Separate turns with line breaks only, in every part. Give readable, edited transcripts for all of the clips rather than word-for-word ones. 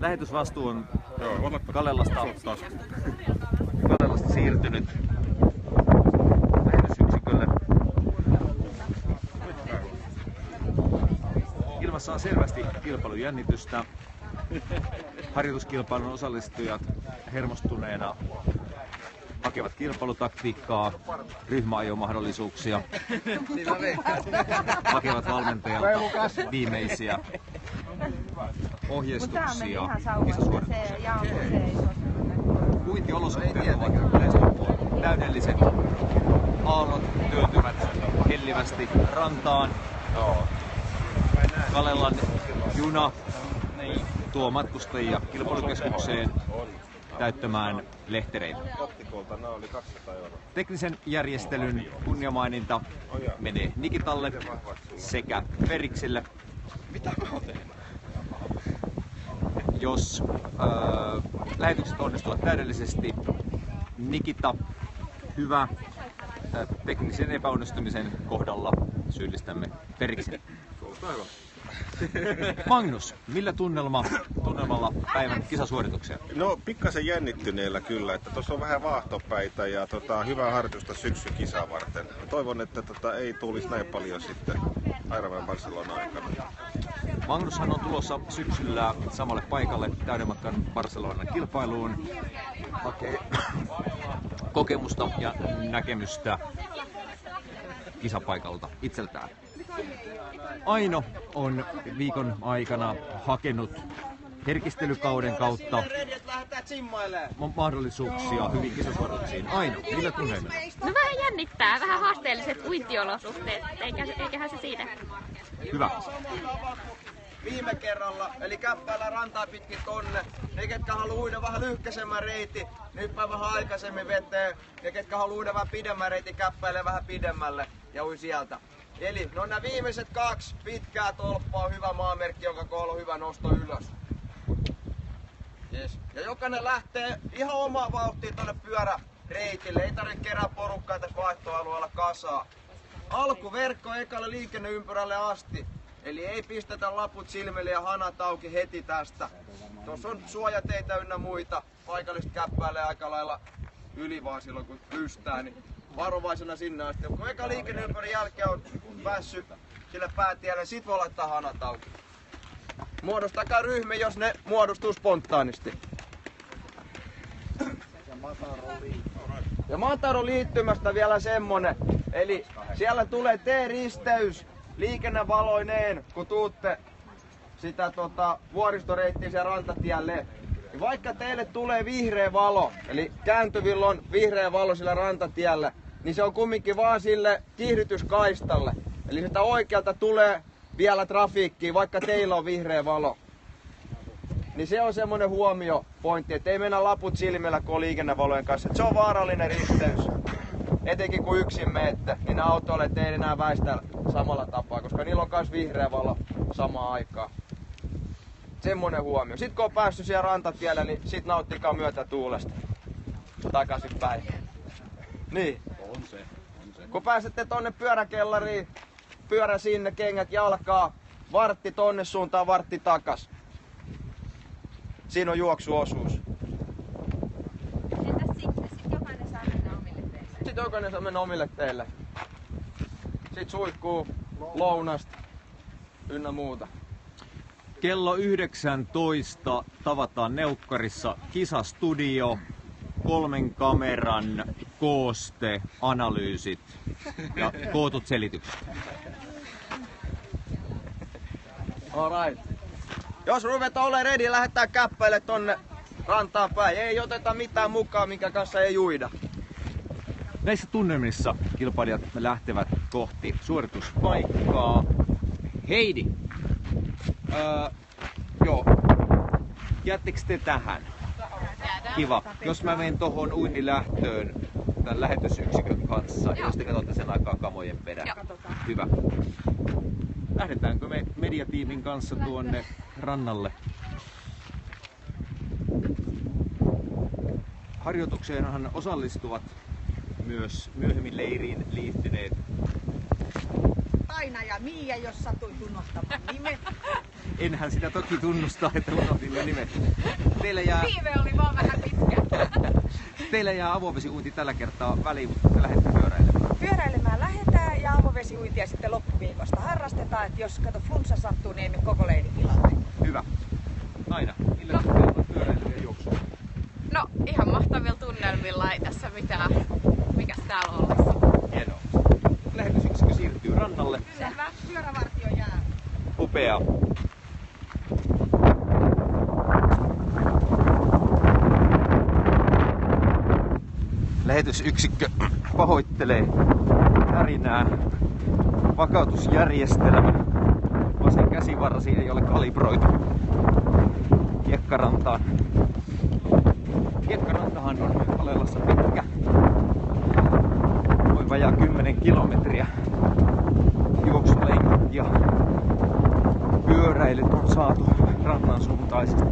Lähetysvastuu on Kalellasta siirtynyt lähetysyksikölle. Ilmassa on selvästi kilpailujännitystä. Harjoituskilpailun osallistujat hermostuneena hakevat kilpailutaktiikkaa, ryhmäajomahdollisuuksia, hakevat valmentajalta viimeisiä ohjeistuksia kisasuoritukseen. Uintiolosuhteet ovat lähestulkoon täydelliset. Aallot työntyvät hellivästi rantaan. Kalellan juna tuo matkustajia kilpailukeskukseen täyttämään lehtereitä. Teknisen järjestelyn kunniamaininta menee Nikitalle sekä Feriksille. Jos lähetykset onnistuvat täydellisesti, Nikita, hyvä. Teknisen epäonnistumisen kohdalla syyllistämme Feriksen. Magnus, millä tunnelmalla päivän kisasuorituksia?
No pikkasen jännittyneellä kyllä, että tuossa on vähän vaahtopäitä ja hyvää harjoitusta syksykisaa varten. Toivon, että ei tulisi näin paljon sitten Ironman Barcelonan aikana.
Magnushan on tulossa syksyllä samalle paikalle täydenmatkan Barcelonan kilpailuun. Hakee kokemusta ja näkemystä kisapaikalta itseltään. Aino on viikon aikana hakenut herkistelykauden kautta mahdollisuuksia hyvin kisasuorituksiin. Aino, millä tunnelmilla?
No vähän jännittää, vähän haasteelliset uintiolosuhteet, eiköhän se siitä.
Hyvä.
Viime kerralla, eli käppäillä rantaa pitkin tonne. Ne, ketkä haluaa uida vähän lyhkäisemmän reitin, nyppää vähän aikaisemmin veteen. Ne, ketkä haluaa uida vähän pidemmän reitin, käppäilee vähän pidemmälle ja ui sieltä. Eli no nämä viimeiset 2 pitkää tolppaa on hyvä maamerkki, jonka kohdalla on hyvä nosto ylös. Yes. Ja jokainen lähtee ihan omaa vauhtia tonne pyöräreitille. Ei tarvitse kerää porukkaa tässä vaihtoalueella kasaa. Alkuverkko ekalle liikenneympyrälle asti. Eli ei pistetä laput silmille ja hanat auki heti tästä. Tuossa on suojateitä ynnä muita. Paikallista käppäilee aika lailla yli vaan silloin kun pystää. Niin varovaisena sinne asti. Kun eka liikenneympyrän jälkeen on päässyt sille päätielle, sit voi laittaa hanat auki. Muodostakaa ryhmä, jos ne muodostuu spontaanisti. Ja Mataron liittymästä vielä semmonen. Eli siellä tulee T-risteys liikennevaloineen, kun tuutte sitä vuoristoreittiä siellä rantatielle. Ja vaikka teille tulee vihreä valo, eli kääntyvillä on vihreä valo sillä rantatiellä, niin se on kumminkin vaan sille kiihdytyskaistalle. Eli sitä oikealta tulee vielä trafiikkiin, vaikka teillä on vihreä valo. Niin se on semmonen huomiopointti, että ei mennä laput silmillä kun on liikennevalojen kanssa. Et se on vaarallinen risteys. Etenkin kun yksin menette, niin autoille ei enää väistä samalla tapaa, koska niillä on myös vihreä valo samaan aikaan. Semmonen huomio. Sitten kun on päässyt siellä rantatiellä, niin sit nauttikaa myötätuulesta. Takaisin päin. Niin.
On se.
Kun pääsette tonne pyöräkellariin, pyörä sinne, kengät jalkaa, vartti tonne suuntaan, vartti takas. Siinä on juoksuosuus.
Entäs sitten? Sitten jokainen saa mennä omille teille.
Sitten jokainen saa mennä omille teille. Sitten suihkuu, lounasta ynnä muuta.
Kello 19 tavataan Neukkarissa kisastudio, 3 kameran kooste, analyysit ja kootut selitykset.
Alright. Jos ruvetaan olemaan ready, lähdetään käppäille tonne rantaan päin. Ei oteta mitään mukaan, minkä kanssa ei uida.
Näissä tunnelmissa kilpailijat lähtevät kohti suorituspaikkaa. Heidi, joo, jäättekö te tähän? Kiva. Jos mä menen tohon uinnilähtöön tämän lähetysyksikön kanssa, jos te katsotte sen aikaa kamojen perään. Hyvä. Lähdetäänkö me mediatiimin kanssa tuonne rannalle? Harjoitukseenhan osallistuvat myös myöhemmin leiriin liittyneet
Taina ja Miia, jos satuit unohtamaan nimet.
Enhän sitä toki tunnustaa, että unohdin jo nimet.
Viive oli vaan vähän pitkä.
Teillä jää avovesiuinti tällä kertaa väliin, mutta te lähdette pyöräilemään.
Pyöräilemään lähdetään ja avovesiuintia sitten loppuviikosta harrastetaan, että jos flunssa sattuu, niin ei mene koko leirikilalle.
Hyvä. Aina. Millä on pyöräilyä ja juoksua?
No ihan mahtavilla tunnelmilla, ei tässä mitään. Mikäs täällä on ollessa?
Hienoa. Lähetysyksikkö siirtyy rannalle.
Selvä, pyörävartio jää.
Upea. Lähetysyksikkö pahoittelee tärinää. Vakautusjärjestelmä. Vasen käsivarsi ei ole kalibroitu Kiekkarantaan. Kiekkarantahan on Kalelassa pitkä. Noin vajaa 10 kilometriä. Juoksulenkit ja pyöräilyt on saatu rannan suuntaisesti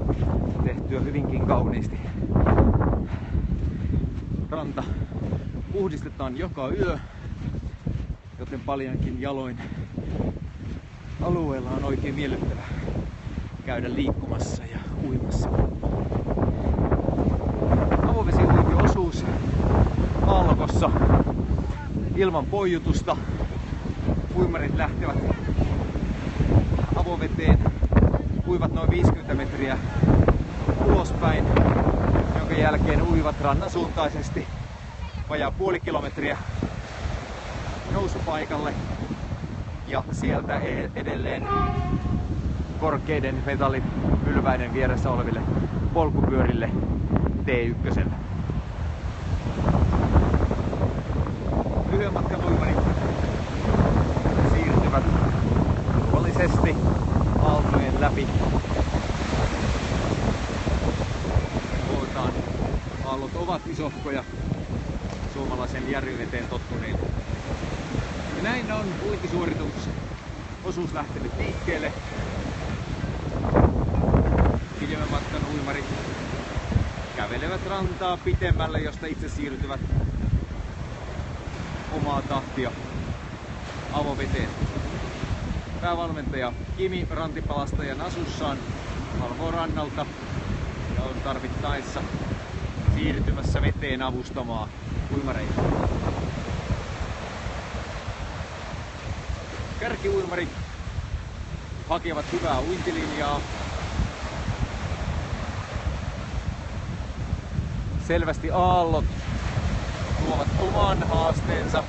tehtyä hyvinkin kauniisti. Ranta puhdistetaan joka yö, joten paljonkin jaloin alueella on oikein miellyttävä käydä liikkumassa ja uimassa. Avovesiuintiosuus alkossa ilman poijutusta. Uimarit lähtevät avoveteen, uivat noin 50 metriä ulospäin, jonka jälkeen uivat rannan suuntaisesti vajaa puoli kilometriä nousupaikalle ja sieltä edelleen korkeiden metallipylväiden vieressä oleville polkupyörille T1. Lyhyen matkan uimarit siirtyvät turvallisesti aaltojen läpi. Aallot ovat isohkoja suomalaisen järviveteen tottuneille. Ja näin on uintisuoritusosuus lähtenyt liikkeelle. Pidemmän matkan uimarit kävelevät rantaa pitemmälle, josta itse siirtyvät omaa tahtia avoveteen. Päävalmentaja Kimi rantipalastajan asussaan valvoo rannalta ja on tarvittaessa siirtymässä veteen avustamaan uimareita. Kärkiuimarit hakevat hyvää uintilinjaa. Selvästi aallot tuovat oman haasteensa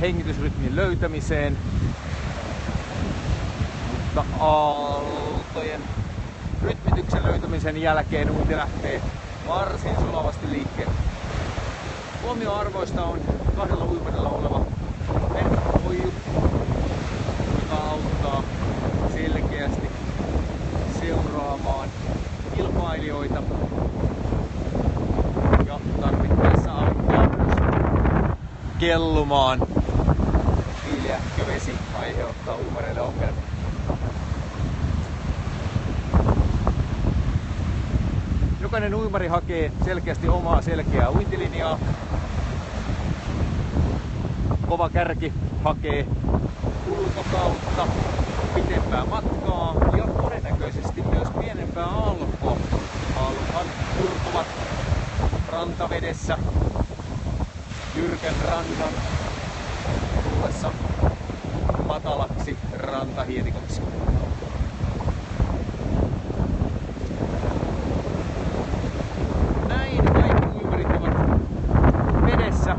hengitysrytmin löytämiseen, mutta aaltojen rytmityksen löytämisen jälkeen uinti lähtee varsin sulavasti liikkeelle. Huomioarvoista on kahdella uimarilla oleva verkkopoiju, joka auttaa selkeästi seuraamaan kilpailijoita ja tarvittaessa auttaa myös kellumaan. Viileähkö vesi aiheuttaa uimareille ongelmia. Jokainen uimari hakee selkeästi omaa selkeää uintilinjaa. Kova kärki hakee ulkokautta pitempää matkaa ja todennäköisesti myös pienempää aallokkoa. Aallothan purkuvat rantavedessä jyrkän rannan tullessa matalaksi rantahietikoksi. Näin kaikki uimarit ovat vedessä.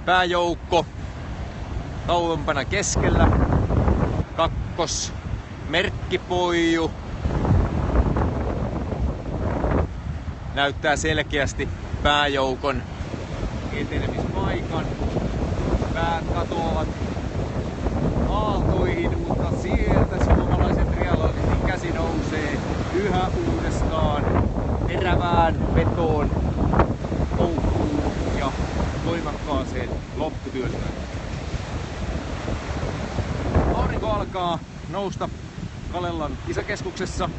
Pääjoukko kauempana keskellä. Kakkos merkkipoiju näyttää selkeästi pääjoukon etenemispaikan. Päät katoavat aaltoihin, mutta sieltä suomalaisen triatlonistin käsi nousee yhä uudestaan terävään vetoon, koukkuun ja voimakkaaseen lopputyöstöön. Aurinko alkaa nousta Kalellan kisakeskuksessa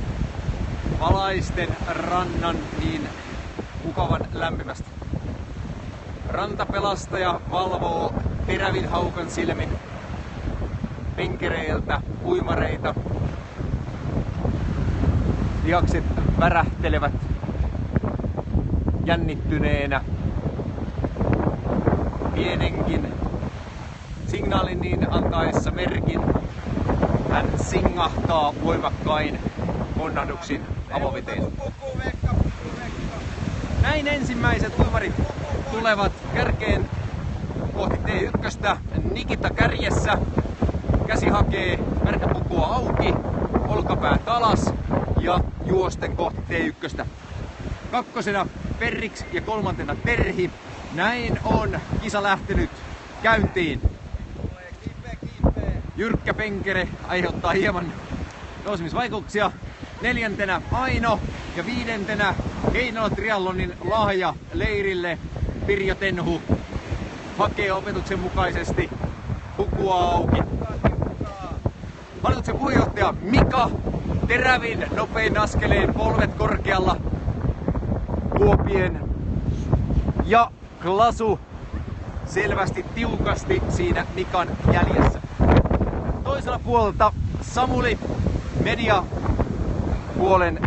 valaisten rannan niin mukavan lämpimästi. Rantapelastaja valvoo terävin haukan silmin penkereiltä uimareita. Lihakset värähtelevät jännittyneenä. Pienenkin signaalin niin antaessa merkin hän singahtaa voimakkain ponnahduksin avoveteen. Näin ensimmäiset uimarit tulevat kärkeen kohti T1. Nikita kärjessä. Käsi hakee märkäpukua auki, olkapäät alas ja juosten kohti T1. Kakkosena Perriks ja kolmantena Terhi. Näin on kisa lähtenyt käyntiin. Jyrkkä penkere aiheuttaa hieman nousemisvaikeuksia. Neljäntenä Aino ja viidentenä Heinola Triathlonin lahja leirille Pirjo Tenhu hakee opetuksen mukaisesti pukua auki. Hallituksen puheenjohtaja Mika terävin nopein askeleen, polvet korkealla kuopien ja Klasu selvästi tiukasti siinä Mikan jäljessä. Toisella puolelta Samuli mediapuolen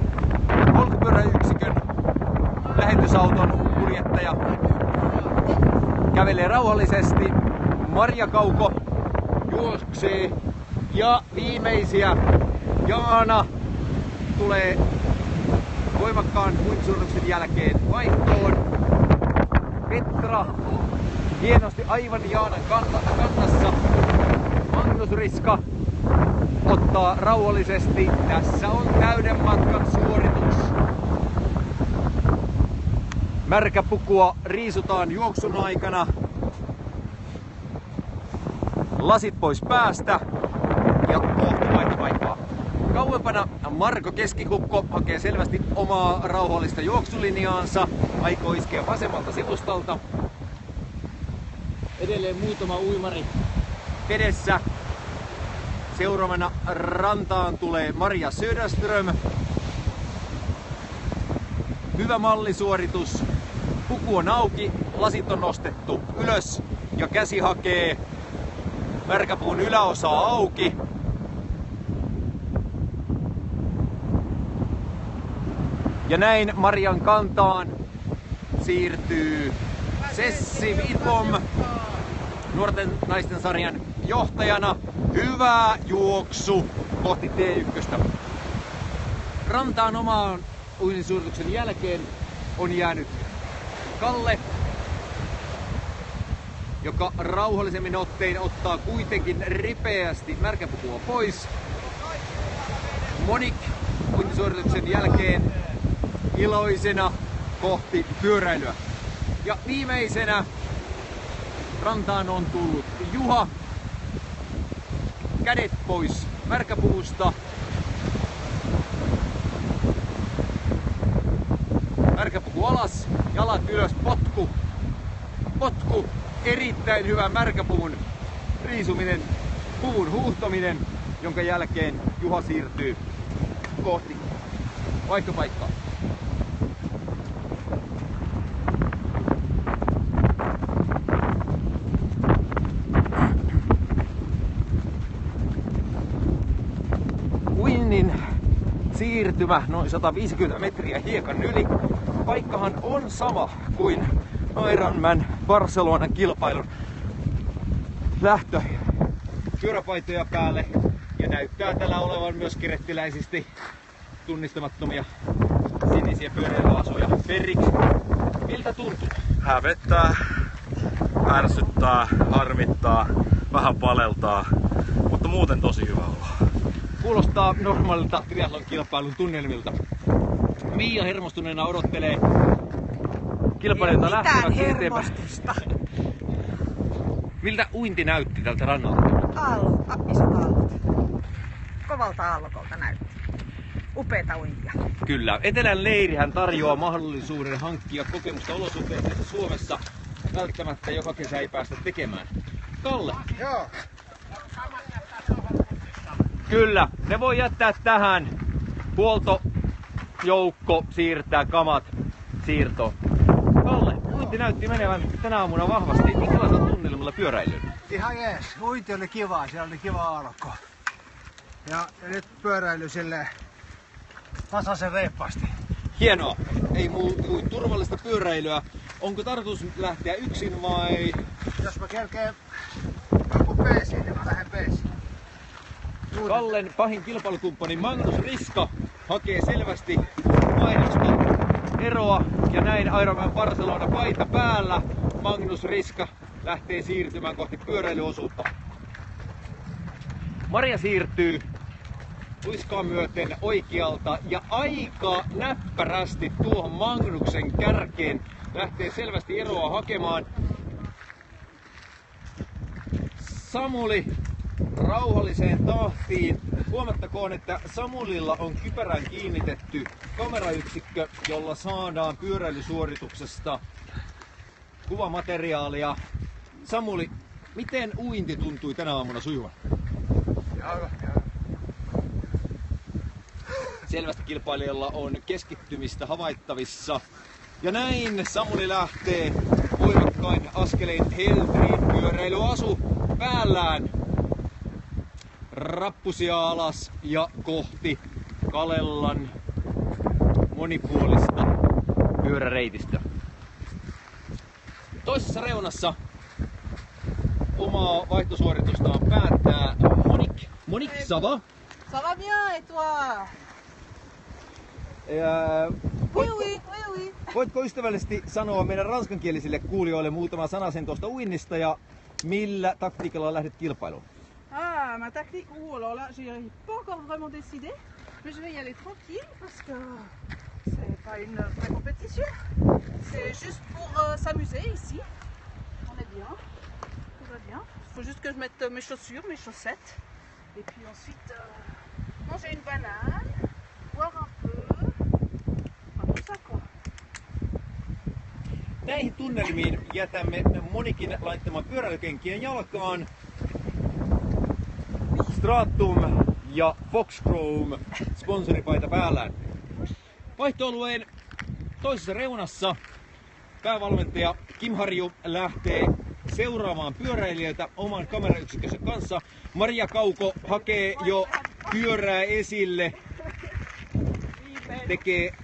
polkupyöräyksikön lähetysauton kuljettaja kävelee rauhallisesti. Marja Kauko juoksee ja viimeisiä Jaana tulee voimakkaan uintisuorituksen jälkeen vaihtoon. Petra hienosti aivan Jaanan kannassa. Magnus Riska ottaa rauhallisesti. Tässä on täyden matkan suoritus. Märkäpukua riisutaan juoksun aikana. Lasit pois päästä ja kohti vaihtopaikkaa. Kauempana Marko Keskikukko hakee selvästi omaa rauhallista juoksulinjaansa. Aikoo iskeä vasemmalta sivustalta. Edelleen muutama uimari edessä. Seuraavana rantaan tulee Maria Söderström. Hyvä mallisuoritus. Puku on auki, lasit on nostettu ylös ja käsi hakee märkäpuun yläosaa auki. Ja näin Marian kantaan siirtyy Sessi Vidbom nuorten naisten sarjan johtajana. Hyvä juoksu kohti T1. Rantaan omaan uinnisuorituksen jälkeen on jäänyt Kalle, joka rauhallisemmin ottein ottaa kuitenkin ripeästi märkäpukua pois. Monik uinnisuorituksen jälkeen iloisena kohti pyöräilyä. Ja viimeisenä rantaan on tullut Juha. Kädet pois märkäpuusta. Märkäpuku alas, jalat ylös, potku. Potku, erittäin hyvä märkäpuvun riisuminen, puvun huuhtominen, jonka jälkeen Juha siirtyy kohti vaihtopaikkaa. Uinnin siirtymä noin 150 metriä hiekan yli. Paikkahan on sama kuin Ironman Barcelonan kilpailun lähtö pyöräpaitoja päälle. Ja näyttää tällä olevan myös kerettiläisesti tunnistamattomia sinisiä pyöräilyasuja. Perriks, miltä tuntuu?
Hävettää, ärsyttää, harmittaa, vähän paleltaa, mutta muuten tosi hyvä olla.
Kuulostaa normaalilta triathlon kilpailun tunnelmilta. Miia hermostuneena odottelee kilpailijoita lähtevät
hermostusta.
Miltä uinti näytti tältä rannalta?
Isot aallot. Kovalta aallokolta näytti. Upeeta uintia.
Kyllä. Etelän leirihän tarjoaa mahdollisuuden hankkia kokemusta olosuhteista Suomessa. Välttämättä joka kesä ei päästä tekemään. Kalle.
Joo.
Kyllä. Ne voi jättää tähän. Huoltojoukko siirtää kamat siirtoon. Kalle, Antti näytti menevän tänä aamuna vahvasti. Minkälaisella tunnelmilla pyöräilyyn?
Ihan jees. Uinti oli kiva, siellä oli kiva alko. Ja nyt pyöräily silleen tasaisen reippaasti.
Hienoa. Ei muu turvallista pyöräilyä. Onko tarkoitus lähteä yksin vai?
Jos mä kerkeen joku peesiin, niin mä lähden peesiin.
Kallen pahin kilpailukumppani Magnus Riska hakee selvästi painosta eroa ja näin Ironman Barcelona paita päällä. Magnus Riska lähtee siirtymään kohti pyöräilyosuutta. Maria siirtyy luiskaa myöten oikealta ja aika näppärästi tuohon Magnuksen kärkeen lähtee selvästi eroa hakemaan. Samuli rauhalliseen tahtiin. Huomattakoon, että Samulilla on kypärään kiinnitetty kamerayksikkö, jolla saadaan pyöräilysuorituksesta kuvamateriaalia. Samuli, miten uinti tuntui tänä aamuna sujuvan? Selvästi kilpailijalla on keskittymistä havaittavissa. Ja näin Samuli lähtee voimakkain askelein heltriin, pyöräilyasu päällään. Rappusia alas ja kohti Kalellan monipuolista pyöräreitistöä. Toisessa reunassa omaa vaihtosuoritustaan päättää Monique. Monique, ça va?
Ça va bien et toi? Oui.
Voitko ystävällisesti sanoa meidän ranskankielisille kuulijoille muutama sanasen tuosta uinnista ja millä taktiikalla lähdet kilpailuun?
Ah, ma tactique, alors là, j'ai pas encore vraiment décidé, mais je vais y aller tranquille parce que c'est pas une vraie compétition, c'est juste pour s'amuser ici. On est bien, tout va bien. Il faut juste que je mette mes chaussures, mes chaussettes, et puis ensuite manger une banane, boire un peu, enfin tout ça quoi.
Näihin tunnelmiin jätämme Monikin laittamaan pyöräilykenkien jalkaan. Stratum ja Fox Chrome sponsoripaita päällään. Vaihtoalueen toisessa reunassa päävalmentaja Kim Harju lähtee seuraamaan pyöräilijöitä oman kamerayksikkönsä kanssa. Maria Kauko hakee jo pyörää esille. Tekee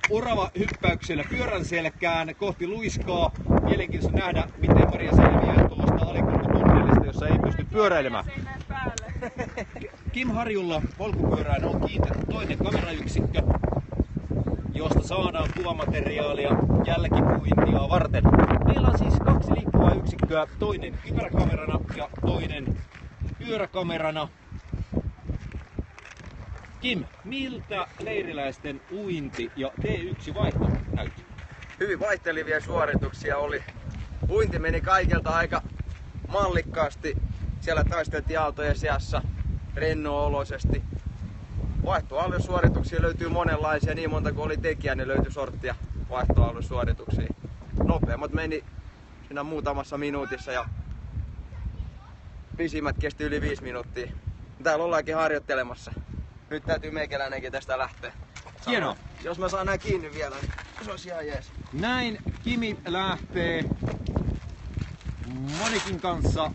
orava hyppäyksellä pyörän selkään kohti luiskaa. Mielenkiintoista nähdä, miten Maria selviää tuosta alikulkutunnelista, jossa ei pysty pyöräilemään. Kim Harjulla polkupyörään on kiinnitetty toinen kamerayksikkö, josta saadaan kuvamateriaalia jälkipuintia varten. Meillä on siis kaksi liikkuvaa yksikköä, toinen kypäräkamerana ja toinen pyöräkamerana. Kim, miltä leiriläisten uinti ja T1 vaihto näytti?
Hyvin vaihtelivia suorituksia oli. Uinti meni kaikilta aika mallikkaasti. Siellä taisteltiin aaltojen seassa renno-oloisesti. Vaihtoaluesuorituksia löytyy monenlaisia, niin monta kuin oli tekijä, niin löytyi sorttia vaihtoaluesuorituksia. Nopeammat meni siinä muutamassa minuutissa ja pisimmät kesti yli 5 minuuttia. Täällä ollaankin harjoittelemassa. Nyt täytyy meikäläinenkin tästä lähteä.
Hienoa.
Jos mä saan nää kiinni vielä, niin se olisi ihan jees.
Näin Kimi lähtee Monikin kanssa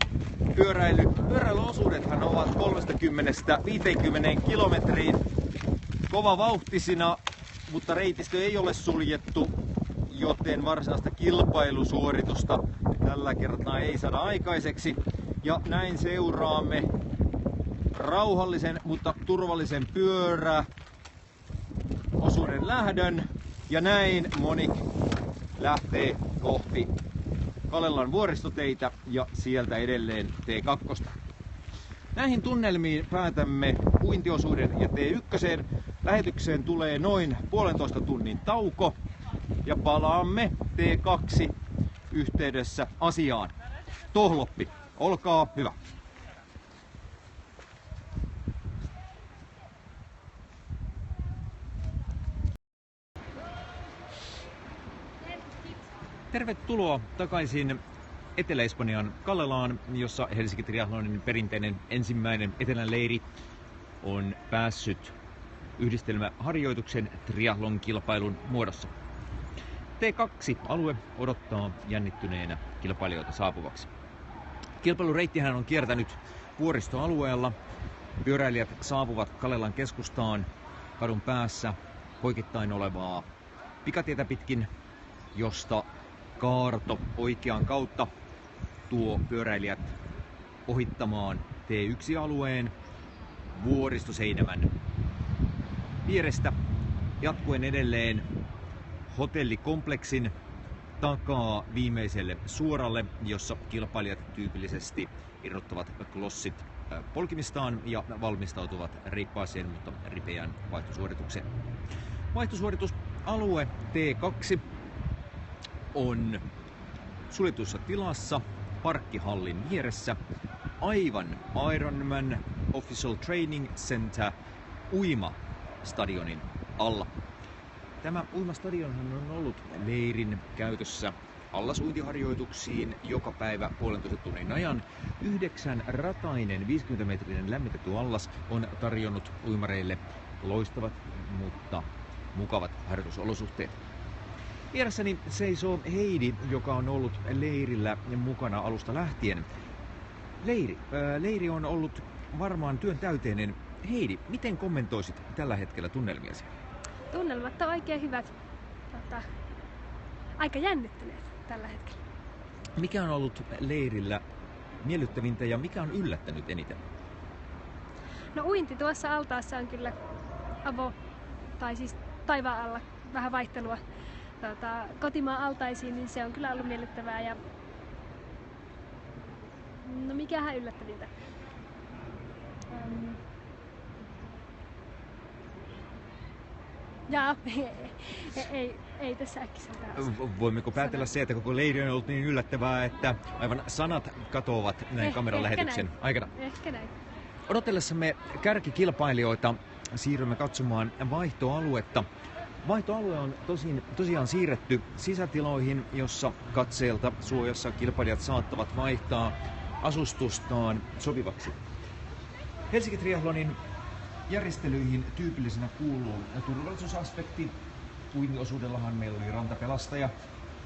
pyöräilyosuudethan ovat 30-50 kilometriin kova vauhtisina, mutta reitistö ei ole suljettu, joten varsinaista kilpailusuoritusta tällä kertaa ei saada aikaiseksi. Ja näin seuraamme rauhallisen, mutta turvallisen pyöräosuuden lähdön. Ja näin Monique lähtee kohti Kalellan vuoristoteitä ja sieltä edelleen T2. Näihin tunnelmiin päätämme uintiosuuden ja T1. Lähetykseen tulee noin 1,5 tunnin tauko ja palaamme T2 yhteydessä asiaan. Tohloppi, olkaa hyvä. Tervetuloa takaisin Etelä-Espanjan Kallelaan, jossa Helsinki Triathlonin perinteinen ensimmäinen etelän leiri on päässyt yhdistelmäharjoituksen triathlon kilpailun muodossa. T2-alue odottaa jännittyneenä kilpailijoita saapuvaksi. Kilpailureittihän on kiertänyt vuoristoalueella. Pyöräilijät saapuvat Kalelan keskustaan kadun päässä poikittain olevaa pikatietä pitkin, josta kaarto oikean kautta tuo pyöräilijät ohittamaan T1-alueen vuoristoseinämän vierestä, jatkuen edelleen hotellikompleksin takaa viimeiselle suoralle, jossa kilpailijat tyypillisesti irrottavat klossit polkimistaan ja valmistautuvat reippaaseen, mutta ripeään vaihtosuoritukseen. Vaihtosuoritusalue T2 on suljetussa tilassa parkkihallin vieressä aivan Ironman Official Training Center uimastadionin alla. Tämä uimastadionhan on ollut leirin käytössä allasuintiharjoituksiin joka päivä 1,5 tunnin ajan. 9-ratainen 50-metrinen lämmitetty allas on tarjonnut uimareille loistavat, mutta mukavat harjoitusolosuhteet. Vieressäni seisoo Heidi, joka on ollut leirillä mukana alusta lähtien. Leiri on ollut varmaan työn täyteinen. Heidi, miten kommentoisit tällä hetkellä tunnelmiasi?
Tunnelmat on oikein hyvät. Aika jännittyneet tällä hetkellä.
Mikä on ollut leirillä miellyttävintä ja mikä on yllättänyt eniten?
No uinti tuossa altaassa on kyllä tai siis taivaan alla vähän vaihtelua kotimaan altaisiin, niin se on kyllä ollut miellyttävää. Ja no mikähän yllättävintä? Ei tässä äkkiseltään.
Voimmeko päätellä se, että koko leiri on ollut niin yllättävää, että aivan sanat katoavat näin kameran lähetyksen aikana?
Ehkä näin.
Odotellessamme kärkikilpailijoita siirrymme katsomaan vaihtoaluetta. Vaihtoalue on tosiaan siirretty sisätiloihin, jossa katseelta suojassa kilpailijat saattavat vaihtaa asustustaan sopivaksi. Helsinki Triathlonin järjestelyihin tyypillisenä kuuluu turvallisuusaspekti. Uiniosuudellahan meillä oli rantapelastaja,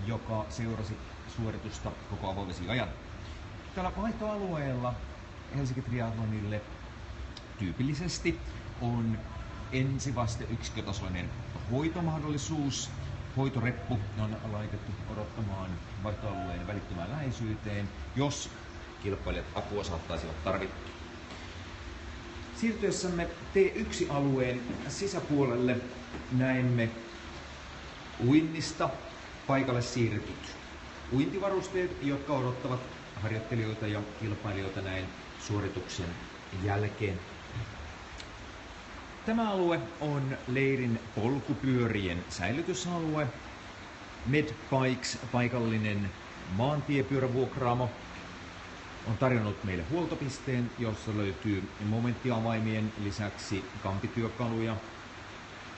joka seurasi suoritusta koko avovesiajan. Tällä vaihtoalueella Helsinki Triathlonille tyypillisesti on ensivasteyksikötasoinen hoitomahdollisuus. Hoitoreppu on laitettu odottamaan vaihtoalueen välittömään läheisyyteen, jos kilpailijat apua saattaisivat tarvita. Siirtyessämme T1-alueen sisäpuolelle näemme uinnista paikalle siirretyt uintivarusteet, jotka odottavat harjoittelijoita ja kilpailijoita näin suorituksen jälkeen. Tämä alue on leirin polkupyörien säilytysalue. Medbikes, paikallinen maantiepyörävuokraamo, on tarjonnut meille huoltopisteen, jossa löytyy momenttiavaimien lisäksi kampityökaluja,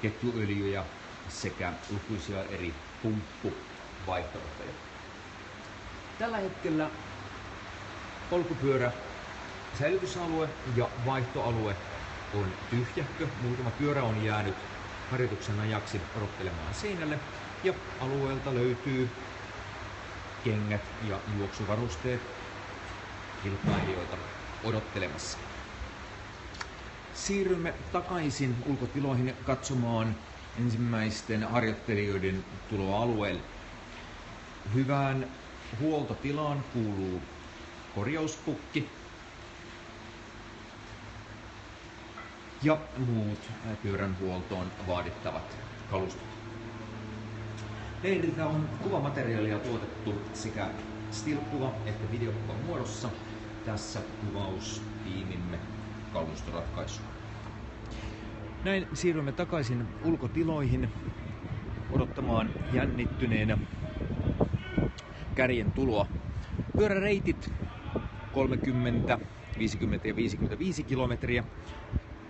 ketjuöljyjä sekä lukuisia eri pumppuvaihtoehtoja. Tällä hetkellä polkupyörä säilytysalue ja vaihtoalue on tyhjäkkö. Muutama pyörä on jäänyt harjoituksen ajaksi odottelemaan seinälle ja alueelta löytyy kengät ja juoksuvarusteet kilpailijoita odottelemassa. Siirrymme takaisin ulkotiloihin katsomaan ensimmäisten harjoittelijoiden tuloa alueelle. Hyvään huoltotilaan kuuluu korjauspukki ja muut pyörän huoltoon vaadittavat kalustot. Leiriltä on kuvamateriaalia tuotettu sekä still-kuva että videokuvan muodossa. Tässä kuvaustiimimme kalustoratkaisua. Näin siirrymme takaisin ulkotiloihin odottamaan jännittyneenä kärjen tuloa. Pyöräreitit 30, 50 ja 55 kilometriä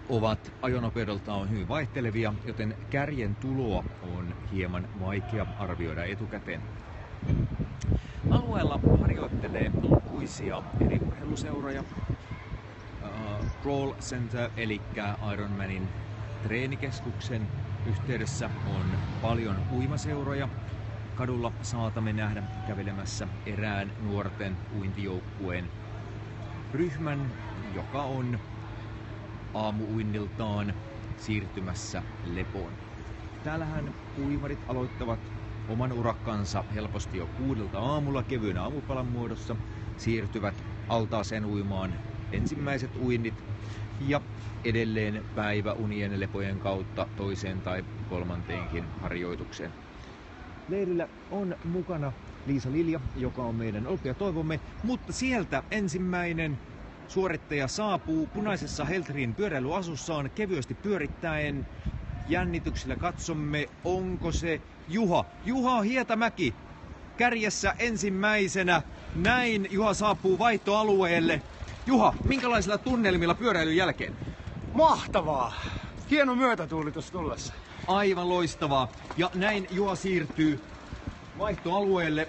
ovat ajonopeudeltaan hyvin vaihtelevia, joten kärjen tuloa on hieman vaikea arvioida etukäteen. Alueella harjoittelee lukuisia eri urheiluseuroja. Crawl Center eli Ironmanin treenikeskuksen yhteydessä on paljon uimaseuroja. Kadulla saatamme nähdä kävelemässä erään nuorten uintijoukkueen ryhmän, joka on aamuuinniltaan siirtymässä lepoon. Täällähän uimarit aloittavat oman urakkansa helposti jo 6 aamulla kevyen aamupalan muodossa, siirtyvät altaaseen uimaan ensimmäiset uinnit ja edelleen päiväunien lepojen kautta toiseen tai kolmanteenkin harjoitukseen. Leirillä on mukana Liisa Lilja, joka on meidän olkea-toivomme, mutta sieltä ensimmäinen suorittaja saapuu punaisessa Helterin pyöräilyasussaan kevyesti pyörittäen. Jännityksellä katsomme, onko se Juha Hietamäki kärjessä ensimmäisenä. Näin Juha saapuu vaihtoalueelle. Juha, minkälaisilla tunnelmilla pyöräilyn jälkeen?
Mahtavaa! Hieno myötätuulitus tullessa.
Aivan loistavaa. Ja näin Juha siirtyy vaihtoalueelle.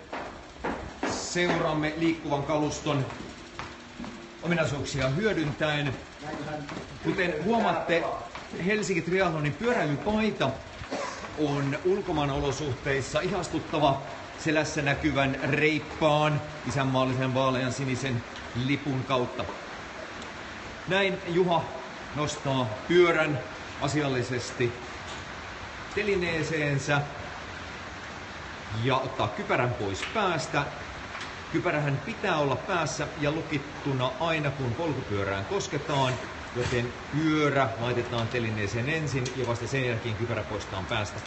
Seuraamme liikkuvan kaluston ominaisuuksia hyödyntäen. Kuten huomaatte, Helsinki Triathlonin pyöräilypaita on ulkomaan olosuhteissa ihastuttava selässä näkyvän reippaan isänmaallisen vaalean sinisen lipun kautta. Näin Juha nostaa pyörän asiallisesti telineeseensä ja ottaa kypärän pois päästä. Kypärähän pitää olla päässä ja lukittuna aina kun polkupyörään kosketaan, joten pyörä laitetaan telineeseen ensin ja vasta sen jälkeen kypärä poistetaan päästä.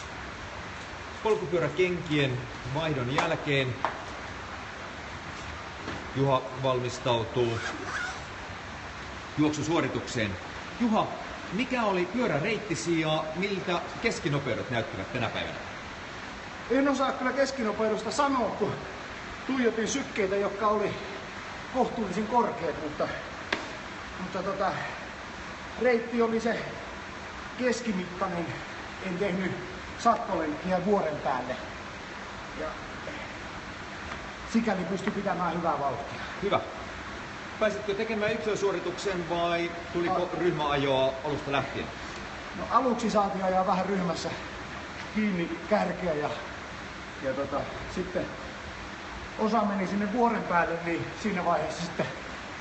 Polkupyöräkenkien vaihdon jälkeen Juha valmistautuu juoksusuoritukseen. Juha, mikä oli pyöräreittisi ja miltä keskinopeudet näyttävät tänä päivänä?
En osaa kyllä keskinopeudesta sanoa, kun tuijotin sykkeitä, jotka oli kohtuullisen korkeat, mutta reitti oli se keskimittainen. En tehnyt sakkolenkkiä vuoren päälle. Ja sikäli pystyi pitämään hyvää vauhtia.
Hyvä. Pääsitkö tekemään yksilösuorituksen vai tuliko ryhmäajoa alusta lähtien?
No, aluksi saatiin ajaa vähän ryhmässä kiinni kärkeä ja sitten osa meni sinne vuoren päälle, niin siinä vaiheessa sitten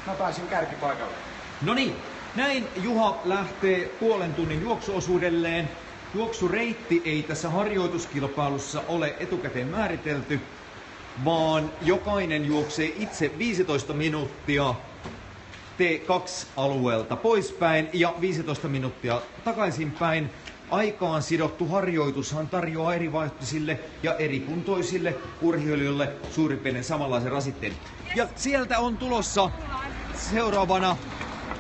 mä pääsin kärkipaikalle.
No niin, näin Juha lähtee puolen tunnin juoksuosuudelleen. Juoksureitti ei tässä harjoituskilpailussa ole etukäteen määritelty, vaan jokainen juoksee itse 15 minuuttia T2-alueelta poispäin ja 15 minuuttia takaisinpäin. Aikaan sidottu harjoitushan tarjoaa eri vaihtoisille ja eri kuntoisille urheilijoille suurin piirtein samanlaisen rasitteen. Ja sieltä on tulossa seuraavana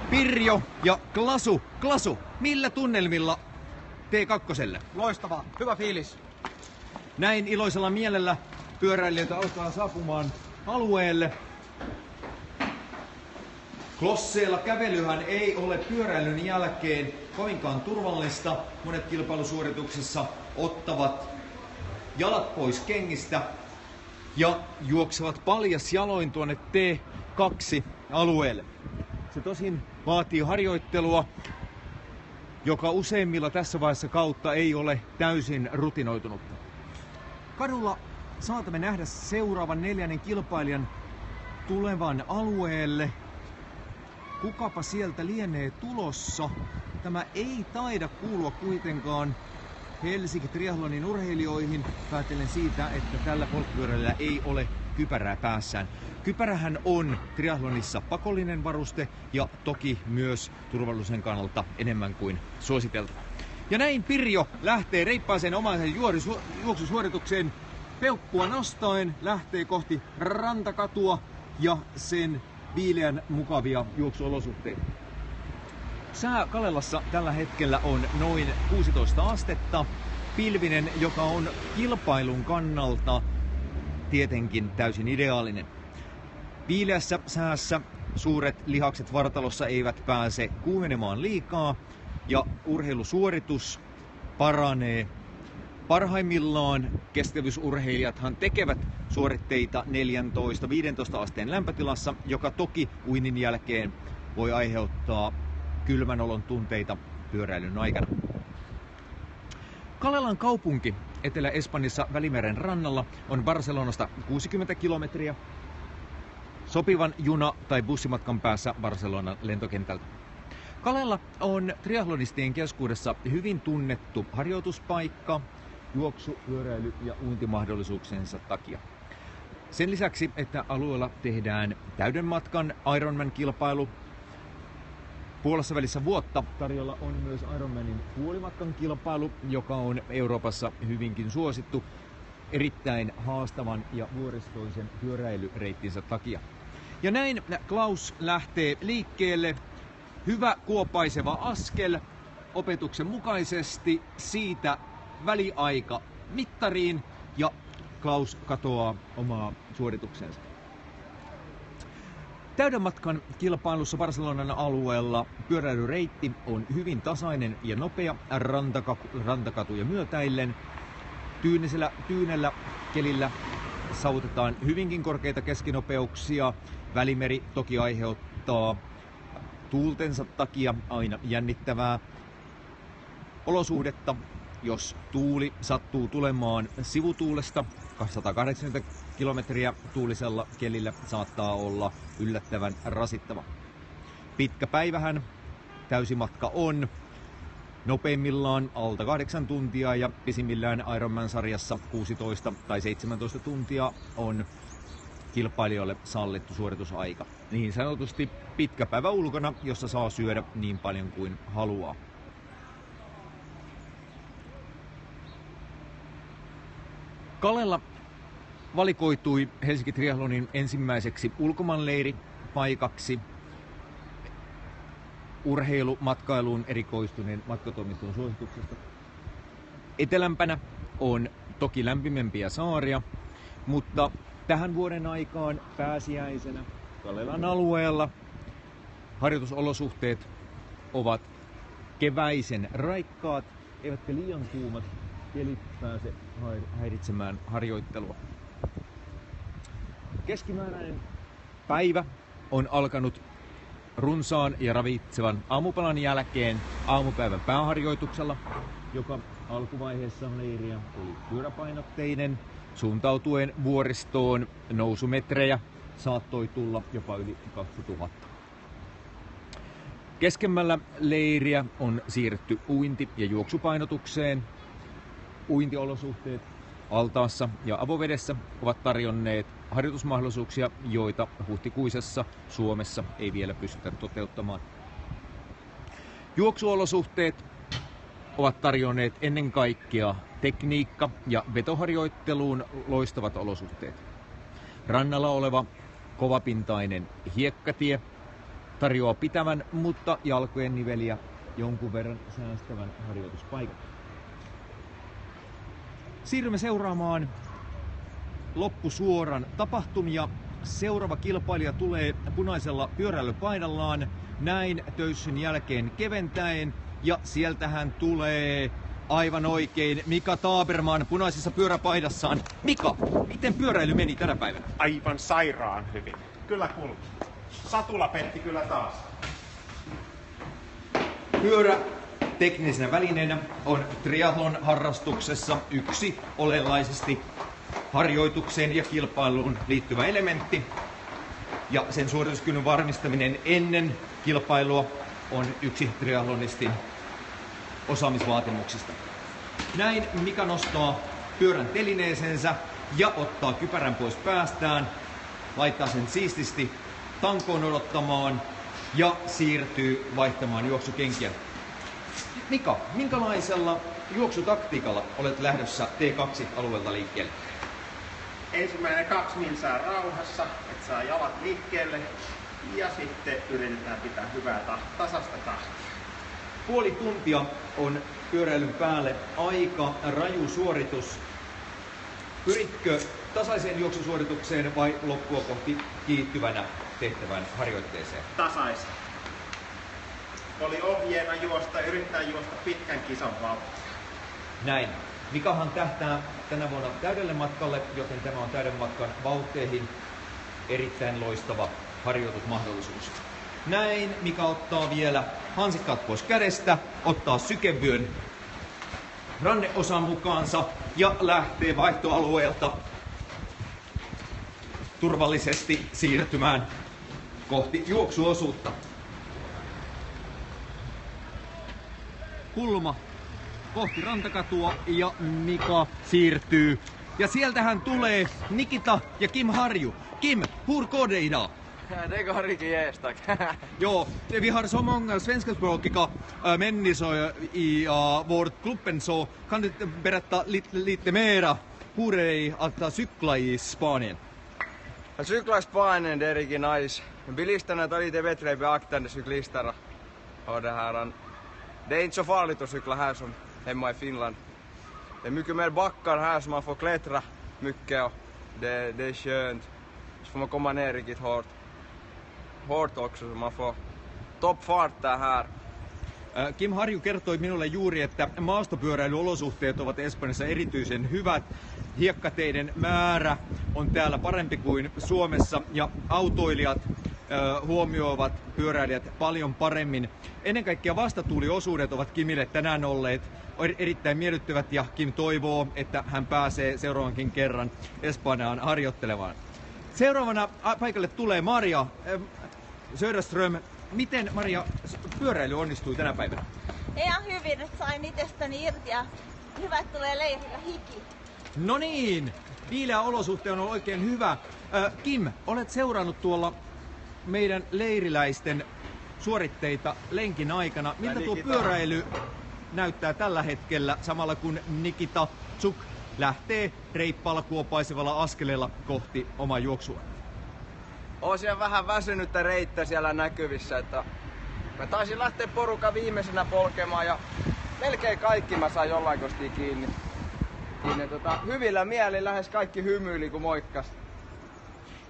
Pirjo ja Klasu. Klasu, millä tunnelmilla T2:lle?
Loistavaa, hyvä fiilis.
Näin iloisella mielellä pyöräilijöitä alkaa saapumaan alueelle. Klosseilla kävelyhän ei ole pyöräilyn jälkeen kovinkaan turvallista. Monet kilpailusuorituksissa ottavat jalat pois kengistä ja juoksevat paljas jaloin tuonne T2-alueelle. Se tosin vaatii harjoittelua, joka useimmilla tässä vaiheessa kautta ei ole täysin rutinoitunutta. Kadulla saatamme nähdä seuraavan 4. kilpailijan tulevan alueelle. Kukapa sieltä lienee tulossa? Tämä ei taida kuulua kuitenkaan Helsinki Triathlonin urheilijoihin, päätellen siitä, että tällä polkupyörällä ei ole kypärää päässään. Kypärähän on triathlonissa pakollinen varuste ja toki myös turvallisuuden kannalta enemmän kuin suositeltu. Ja näin Pirjo lähtee reippaaseen omaisen juoksusuoritukseen peukkua nostaen, lähtee kohti Rantakatua ja sen viileän mukavia juoksuolosuhteita. Sää Kalelassa tällä hetkellä on noin 16 astetta, pilvinen, joka on kilpailun kannalta tietenkin täysin ideaalinen. Viileässä säässä suuret lihakset vartalossa eivät pääse kuumenemaan liikaa ja urheilusuoritus paranee. Parhaimmillaan kestävyysurheilijathan tekevät suoritteita 14-15 asteen lämpötilassa, joka toki uinnin jälkeen voi aiheuttaa kylmän olon tunteita pyöräilyn aikana. Kalelan kaupunki Etelä-Espanjassa Välimeren rannalla on Barcelonasta 60 kilometriä, sopivan juna- tai bussimatkan päässä Barcelonan lentokentältä. Kalela on triathlonistien keskuudessa hyvin tunnettu harjoituspaikka juoksu-, pyöräily- ja uintimahdollisuuksiensa takia. Sen lisäksi, että alueella tehdään täyden matkan Ironman-kilpailu, puolessa välissä vuotta tarjolla on myös Ironmanin puolimatkan kilpailu, joka on Euroopassa hyvinkin suosittu erittäin haastavan ja vuoristoisen pyöräilyreittinsä takia. Ja näin Klaus lähtee liikkeelle. Hyvä kuopaiseva askel opetuksen mukaisesti, siitä väliaika mittariin ja Klaus katoaa omaa suorituksensa. Täyden matkan kilpailussa Barcelonan alueella pyöräilyreitti on hyvin tasainen ja nopea rantakatuja myötäillen. Tyynellä kelillä saavutetaan hyvinkin korkeita keskinopeuksia. Välimeri toki aiheuttaa tuultensa takia aina jännittävää olosuhdetta. Jos tuuli sattuu tulemaan sivutuulesta, 180 kilometriä tuulisella kelillä saattaa olla yllättävän rasittava. Pitkä päivähän täysimatka on, nopeimmillaan alta 8 tuntia ja pisimmillään Ironman-sarjassa 16 tai 17 tuntia on kilpailijoille sallittu suoritusaika. Niin sanotusti pitkä päivä ulkona, jossa saa syödä niin paljon kuin haluaa. Kalela valikoitui Helsinki Triathlonin ensimmäiseksi ulkomaanleiripaikaksi urheilumatkailuun erikoistuneen matkatoimiston suosituksesta. Etelämpänä on toki lämpimämpiä saaria, mutta tähän vuoden aikaan pääsiäisenä Kalelan alueella harjoitusolosuhteet ovat keväisen raikkaat, eivätkä liian kuumat kelit pääse häiritsemään harjoittelua. Keskimääräinen päivä on alkanut runsaan ja ravitsevan aamupalan jälkeen aamupäivän pääharjoituksella, joka alkuvaiheessa leiriä oli pyöräpainotteinen, suuntautuen vuoristoon. Nousumetrejä saattoi tulla jopa yli 2000. Keskemmällä leiriä on siirrytty uinti- ja juoksupainotukseen. Uintiolosuhteet altaassa ja avovedessä ovat tarjonneet harjoitusmahdollisuuksia, joita huhtikuisessa Suomessa ei vielä pystytä toteuttamaan. Juoksuolosuhteet ovat tarjonneet ennen kaikkea tekniikka- ja vetoharjoitteluun loistavat olosuhteet. Rannalla oleva kovapintainen hiekkatie tarjoaa pitävän, mutta jalkojen niveliä jonkun verran säästävän harjoituspaikan. Siirrymme seuraamaan loppusuoran tapahtumia. Seuraava kilpailija tulee punaisella pyöräilypaidallaan näin töyssyn jälkeen keventäen. Ja sieltähän tulee aivan oikein Mika Taberman punaisessa pyöräpaidassaan. Mika, miten pyöräily meni tänä päivänä?
Aivan sairaan hyvin. Kyllä kulki. Satula petti kyllä taas.
Pyörä teknisenä välineenä on triathlon harrastuksessa yksi olennaisesti harjoitukseen ja kilpailuun liittyvä elementti. Ja sen suorituskyvyn varmistaminen ennen kilpailua on yksi triathlonistin osaamisvaatimuksista. Näin Mika nostaa pyörän telineeseensä ja ottaa kypärän pois päästään, laittaa sen siististi tankoon odottamaan ja siirtyy vaihtamaan juoksukenkiä. Mika, minkälaisella juoksutaktiikalla olet lähdössä T2-alueelta liikkeelle?
Ensimmäinen 2 minsaa rauhassa, että saa jalat liikkeelle ja sitten yritetään pitää hyvää tasasta tahtia.
Puoli tuntia on pyöräilyn päälle aika raju suoritus. Pyritkö tasaiseen juoksusuoritukseen vai loppua kohti kiihtyvänä tehtävän harjoitteeseen?
Tasaisen. Oli ohjeena yrittää juosta pitkän kisan vauhtia.
Näin. Mikahan tähtää tänä vuonna täydelle matkalle, joten tämä on täyden matkan vauhteihin erittäin loistava harjoitusmahdollisuus. Näin Mika ottaa vielä hansikkaat pois kädestä, ottaa sykevyön ranneosan mukaansa ja lähtee vaihtoalueelta turvallisesti siirtymään kohti juoksuosuutta. Kulma kohti Rantakatua ja Mika siirtyy. Ja sieltähän tulee Nikita ja Kim Harju. Kim, hur går det idag?
Det går riktigt jäst, tack.
Ja, vi har så många svenskspråkiga människor i vår klubben, så kan du berätta lite mera hur är det att cykla i Spanien?
Att cykla i Spanien, det är riktigt nice. Bilisterna tar lite bättre beaktande cyklister och det här. Det är inte så farligt att cykla här som hemma i Finland. Det är mycket mer backar här så man får klättra mycket och det är skönt. Så får man komma ner riktigt hårt också så man får toppfart här.
Kim Harju kertoi minulle juuri, että maastopyöräilyolosuhteet ovat Espanjassa erityisen hyvät. Hiekkateiden määrä on täällä parempi kuin Suomessa ja autoilijat huomioivat pyöräilijät paljon paremmin. Ennen kaikkea vastatuuliosuudet ovat Kimille tänään olleet erittäin miellyttävät ja Kim toivoo, että hän pääsee seuraavankin kerran Espanjaan harjoittelemaan. Seuraavana paikalle tulee Maria Söderström. Miten Maria pyöräily onnistui tänä päivänä?
Ihan hyvin, että sain itsestäni irti ja hyvä, että tulee leirillä hiki.
No niin, viileä olosuhte on oikein hyvä. Kim, olet seurannut tuolla meidän leiriläisten suoritteita lenkin aikana. Miltä tuo pyöräily näyttää tällä hetkellä samalla kun Nikita Tsuk lähtee reippaalla kuopaisevalla askeleella kohti omaa juoksua?
Oon siellä vähän väsynyttä reittä siellä näkyvissä, että mä taisin lähteä porukan viimeisenä polkemaan ja melkein kaikki mä sain jollain kostiin kiinni. Hyvillä mielin lähes kaikki hymyili kun moikkas.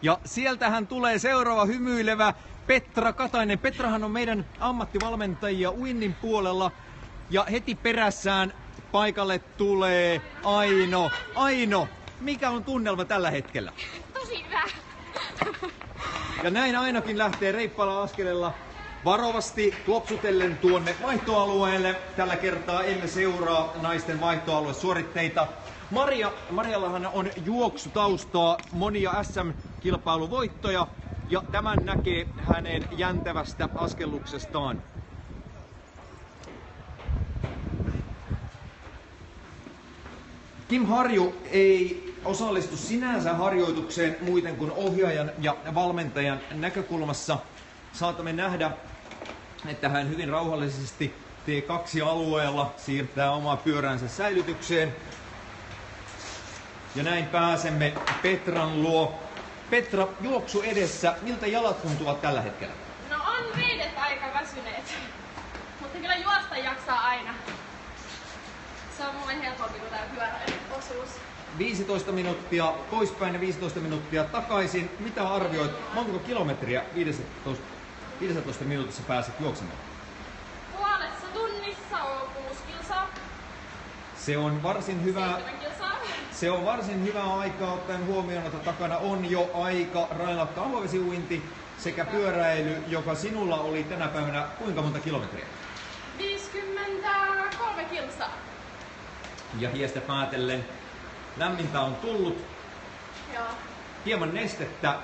Ja sieltähän tulee seuraava hymyilevä Petra Katainen. Petrahan on meidän ammattivalmentajia uinnin puolella ja heti perässään paikalle tulee Aino. Aino, mikä on tunnelma tällä hetkellä?
Tosi hyvä.
Ja näin Ainokin lähtee reippaalla askeleella varovasti klopsutellen tuonne vaihtoalueelle. Tällä kertaa emme seuraa naisten vaihtoaluesuoritteita. Mariallahan on juoksutaustaa, monia SM-kilpailuvoittoja ja tämän näkee hänen jäntevästä askelluksestaan. Kim Harju ei osallistu sinänsä harjoitukseen muuten kuin ohjaajan ja valmentajan näkökulmassa. Saatamme nähdä, että hän hyvin rauhallisesti T2-alueella siirtää omaa pyöränsä säilytykseen. Ja näin pääsemme Petran luo. Petra, juoksu edessä. Miltä jalat tuntuvat tällä hetkellä?
No on reidet aika väsyneet, mutta kyllä juosta jaksaa aina. Se on mulle helpompi kuin tää pyöräilyosuus.
15 minuuttia poispäin ja 15 minuuttia takaisin. Mitä arvioit? Montako kilometriä 15 minuutissa pääset juoksemaan?
Puolessa tunnissa on 6 kilsaa.
Se on varsin hyvä.
7 kilsaa.
Se on varsin hyvä aika ottaen huomioon, että takana on jo aika railakka avovesiuinti sekä pyöräily, joka sinulla oli tänä päivänä kuinka monta kilometriä?
53 kilsaa.
Ja hiestä päätellen lämmintä on tullut.
Joo.
Hieman nestettä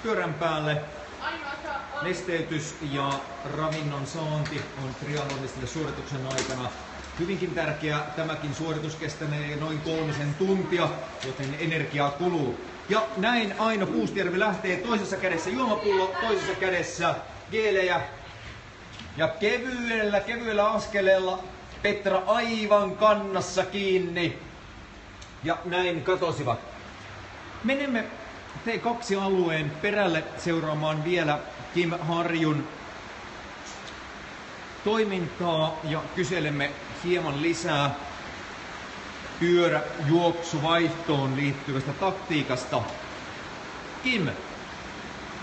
pyörän päälle.
Ainoastaan on.
Nesteytys ja ravinnon saanti on triathlonistille suorituksen aikana hyvinkin tärkeä. Tämäkin suoritus kestänee noin 3 tuntia, joten energiaa kuluu. Ja näin Aino Puustjärvi lähtee, toisessa kädessä juomapullo, toisessa kädessä geelejä. Ja kevyellä askeleella Petra aivan kannassa kiinni. Ja näin katosivat. Menemme T2-alueen perälle seuraamaan vielä Kim Harjun toimintaa ja kyselemme hieman lisää pyöräjuoksuvaihtoon liittyvästä taktiikasta. Kim,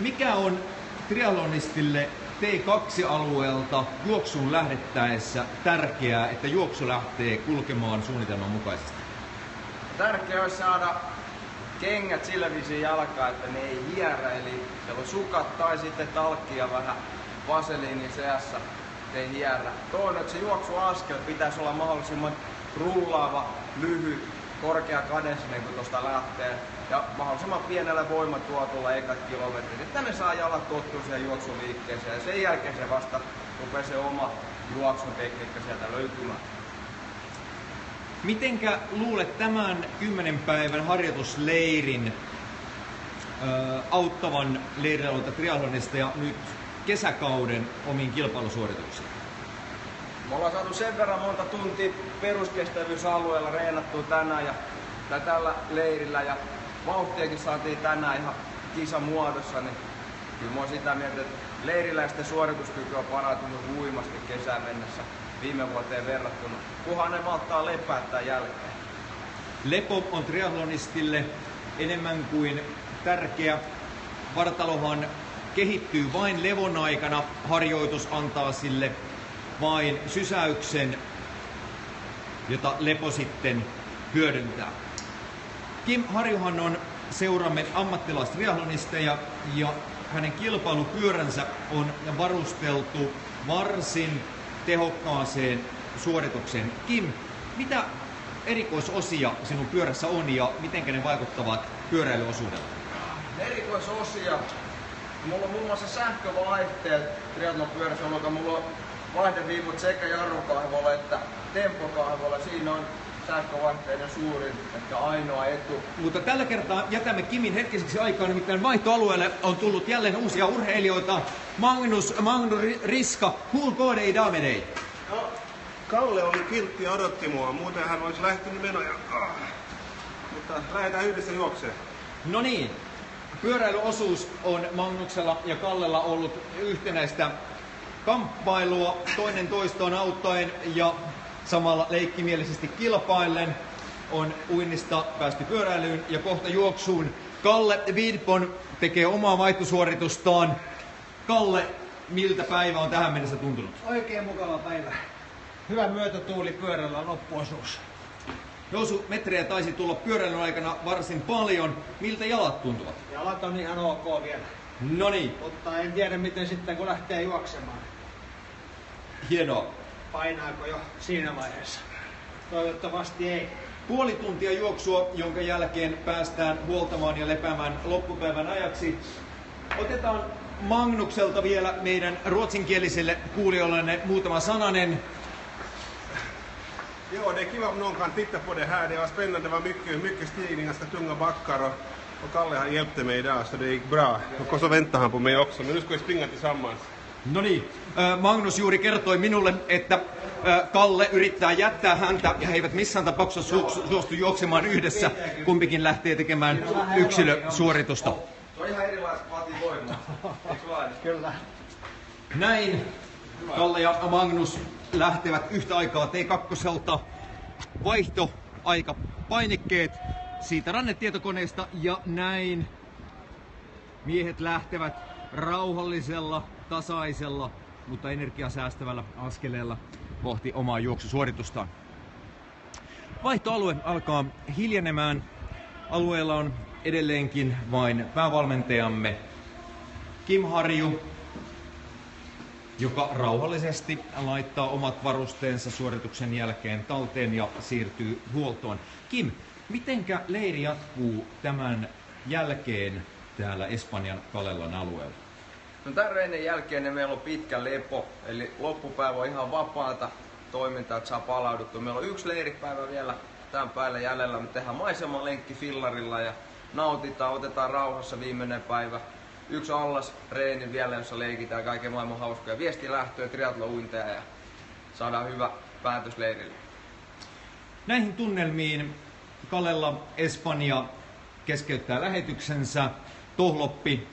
mikä on triathlonistille T2-alueelta juoksuun lähdettäessä tärkeää, että juoksu lähtee kulkemaan suunnitelman mukaisesti?
Tärkeää olisi saada kengät sillä viisiin jalkaan, että ne ei hierä, eli siellä on sukat tai sitten talkki ja vähän vaseliinin seassa, ei hierä. Toinen, että se juoksuaskel pitäisi olla mahdollisimman rullaava, lyhyt, korkea kadenssi kun tuosta lähtee. Ja mahdollisimman pienellä voimatuotolla ekat kilometrit. Että ne saa jalat tottua siihen juoksuliikkeeseen ja sen jälkeen se vasta rupeaa se oma juoksun tekniikka sieltä löytymään.
Mitenkä luulet tämän 10 päivän harjoitusleirin auttavan leirialueelta triathlonista ja nyt kesäkauden omiin kilpailusuorituksiin?
Me ollaan saatu sen verran monta tuntia peruskestävyysalueella reenattua tänään ja tällä leirillä ja vauhtiakin saatiin tänään ihan kisamuodossa, niin kyllä mä oon sitä mieltä, että leiriläisten suorituskyky on parantunut huimasti kesään mennessä viime vuoteen verrattuna, kunhan ne malttaa lepää tämän jälkeen.
Lepo on triathlonistille enemmän kuin tärkeä. Vartalohan kehittyy vain levon aikana, harjoitus antaa sille vain sysäyksen, jota lepo sitten hyödyntää. Kim Harjuhan on seuramme ammattilaistriathlonisteja ja hänen kilpailupyöränsä on varusteltu varsin tehokkaaseen suoritukseen. Kim, mitä erikoisosia sinun pyörässä on ja miten ne vaikuttavat pyöräilyosuudelle?
Erikoisosia? Mulla on muun muassa sähkövaihteet triathlon pyörässä, jolloin mulla on vaihdeviivut sekä jarrukahvolla että tempokahvolla. Siinä on sähkövaihteiden suurin, että ainoa etu.
Mutta tällä kertaa jätämme Kimin hetkiseksi aikaa, nimittäin vaihtoalueelle on tullut jälleen uusia urheilijoita. Magnus Riska, hur går det idag med dig?
No, Kalle oli kiltti ja odotti mua, muuten hän olisi lähtenyt menoja. Mutta lähdetään yhdessä juoksemaan.
No niin, pyöräilyosuus on Magnuksella ja Kallella ollut yhtenäistä kamppailua toinen toistoon auttaen ja samalla leikkimielisesti kilpaillen. On uinnista päästy pyöräilyyn ja kohta juoksuun. Kalle Widbon tekee omaa vaihtosuoritustaan. Kalle, miltä päivä on tähän mennessä tuntunut?
Oikein mukava päivä. Hyvä myötätuuli pyörällä loppuosuus.
Nousumetrejä taisi tulla pyöräilyn aikana varsin paljon. Miltä jalat tuntuvat?
Jalat on ihan ok vielä.
No niin.
Mutta en tiedä miten sitten kun lähtee juoksemaan.
Hienoa.
Painaako jo siinä vaiheessa? Toivottavasti ei.
Puoli tuntia juoksua, jonka jälkeen päästään huoltamaan ja lepäämään loppupäivän ajaksi. Otetaan Magnukselta vielä meidän ruotsinkieliselle kuulijoillenne muutama sananen.
Jo, det är kiva om någon kan titta på det här. Det var spännande, det var mycket stigning, ganska tunga backar och Kalle han hjälpte mig idag så det gick bra. Och så väntar han på mig också, men nu ska vi springa tillsammans.
No niin, Magnus juuri kertoi minulle, että Kalle yrittää jättää häntä ja he eivät missään tapauksessa suostu juoksemaan yhdessä. Kumpikin lähtee tekemään yksilösuoritusta.
Se on ihan erilaista vativoimaa.
Kyllä.
Näin Kalle ja Magnus lähtevät yhtä aikaa T2:lta. Vaihtoaika painikkeet siitä rannetietokoneesta ja näin miehet lähtevät rauhallisella, tasaisella, mutta energiaa säästävällä askeleella kohti omaa juoksusuoritustaan. Vaihtoalue alkaa hiljenemään. Alueella on edelleenkin vain päävalmentajamme Kim Harju, joka rauhallisesti laittaa omat varusteensa suorituksen jälkeen talteen ja siirtyy huoltoon. Kim, mitenkä leiri jatkuu tämän jälkeen täällä Espanjan Kalellan alueella?
No tämän reenin jälkeen niin meillä on pitkä lepo, eli loppupäivä on ihan vapaata toimintaa, että saa palauduttua. Meillä on yksi leiripäivä vielä tämän päälle jäljellä. Me tehdään maisemalenkki fillarilla ja nautitaan, otetaan rauhassa viimeinen päivä. Yksi allasreeni vielä, jossa leikitään kaiken maailman hauskoja viestilähtöjä, triathlon-uinteja ja saadaan hyvä päätös leirille.
Näihin tunnelmiin Kalella Espanja keskeyttää lähetyksensä. Tohloppi,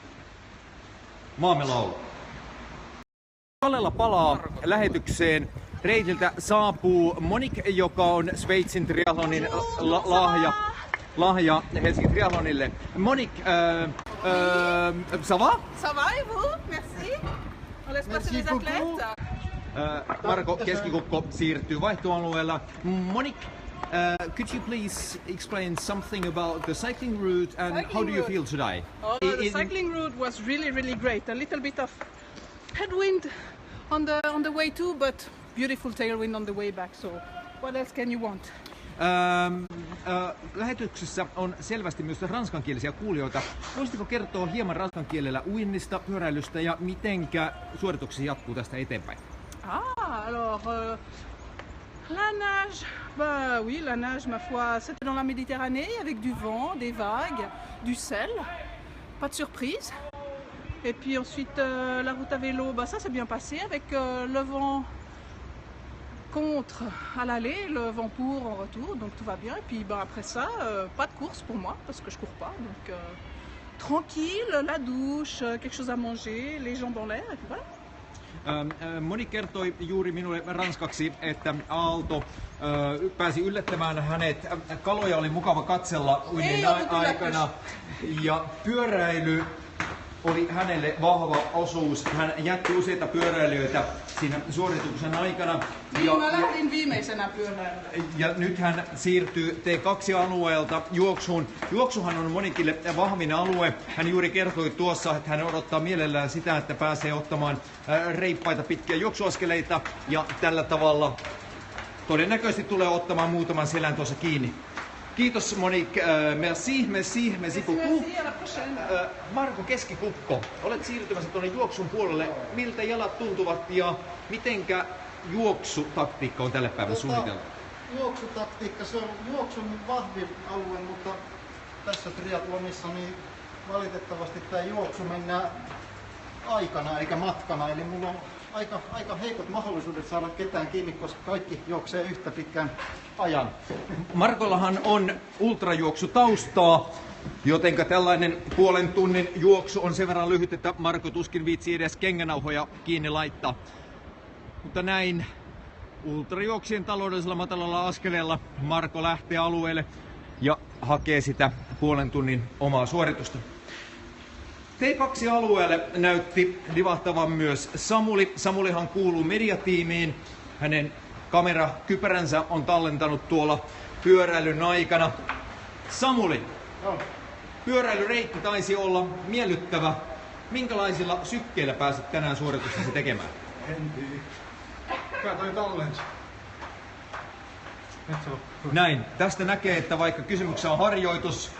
maamme laulu. Kalella palaa lähetykseen. Reitiltä saapuu Monique, joka on Sveitsin triathlonin lahja Helsingin triathlonille. Monique, ça va?
Ça va et vous? Merci. On laisse passer les athlètes.
Marko Keskikukko siirtyy vaihtoalueella. Monique, could you please explain something about the cycling route and cycling how do you feel today?
Oh, the cycling route was really great. A little bit of headwind on the way too, but beautiful tailwind on the way back. So What else can you want?
Lähetyksessä on selvästi myös ranskankielisiä kuulijoita. Voisitko kertoa hieman ranskan kielellä uinnista, pyöräilystä ja mitenkä suorituksia jatkuu tästä eteenpäin?
Alors, la nage, bah oui, la nage, ma foi, c'était dans la Méditerranée avec du vent, des vagues, du sel, pas de surprise. Et puis ensuite, la route à vélo, bah ça s'est bien passé avec le vent contre à l'aller, le vent pour en retour, donc tout va bien. Et puis bah, après ça, pas de course pour moi parce que je cours pas, donc tranquille, la douche, quelque chose à manger, les jambes en l'air et puis voilà.
Moni kertoi juuri minulle ranskaksi, että Aalto pääsi yllättämään hänet. Kaloja oli mukava katsella uinnin aikana ja pyöräily oli hänelle vahva osuus. Hän jätti useita pyöräilijöitä siinä suorituksen aikana.
Mä lähdin viimeisenä pyöräilemään.
Ja nyt hän siirtyy T2-alueelta juoksuun. Juoksuhan on Moniquelle vahvin alue. Hän juuri kertoi tuossa, että hän odottaa mielellään sitä, että pääsee ottamaan reippaita pitkiä juoksuaskeleita. Ja tällä tavalla todennäköisesti tulee ottamaan muutaman selän tuossa kiinni. Kiitos Monique, merci beaucoup. Marko Keskikukko, olet siirtymässä tuonne juoksun puolelle. Miltä jalat tuntuvat ja mitenkä juoksutaktiikka on tälle päivälle suunniteltu?
Juoksutaktiikka, se on juoksun vahvin alue, mutta tässä triathlonissa niin valitettavasti tämä juoksu mennään aikana eikä matkana. Eli mulla on aika heikot mahdollisuudet saada ketään kiinni, koska kaikki juoksee yhtä pitkän ajan.
Markollahan on ultrajuoksutaustaa, jotenka tällainen puolen tunnin juoksu on sen verran lyhyt, että Marko tuskin viitsii edes kengänauhoja kiinni laittaa. Mutta näin ultrajuoksien taloudellisella matalalla askeleella Marko lähtee alueelle ja hakee sitä puolen tunnin omaa suoritusta. T2-alueelle näytti livahtavan myös Samuli. Samulihan kuuluu mediatiimiin. Hänen kamerakypäränsä on tallentanut tuolla pyöräilyn aikana. Samuli, pyöräilyreitti taisi olla miellyttävä. Minkälaisilla sykkeillä pääsit tänään suorituksesi tekemään?
En tiedä. Kyllä toi tallensi.
Näin. Tästä näkee, että vaikka kysymyksessä on harjoitus,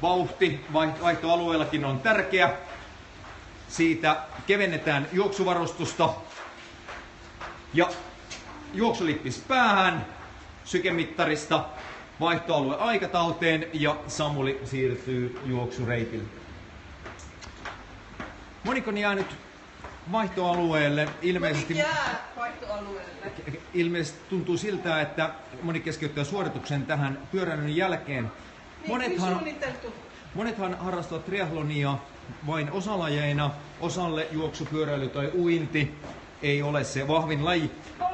vauhti vaihtoalueellakin on tärkeä. Siitä kevennetään juoksuvarustusta ja juoksulippis päähän, sykemittarista vaihtoalue aikatauteen ja Samuli siirtyy juoksureitille. Monik on jäänyt vaihtoalueelle. Ilmeisesti tuntuu siltä, että Monik keskeyttää suorituksen tähän pyöräilyn jälkeen. Monethan harrastavat triathlonia vain osalajeina. Osalle juoksu, pyöräily tai uinti ei ole se vahvin laji.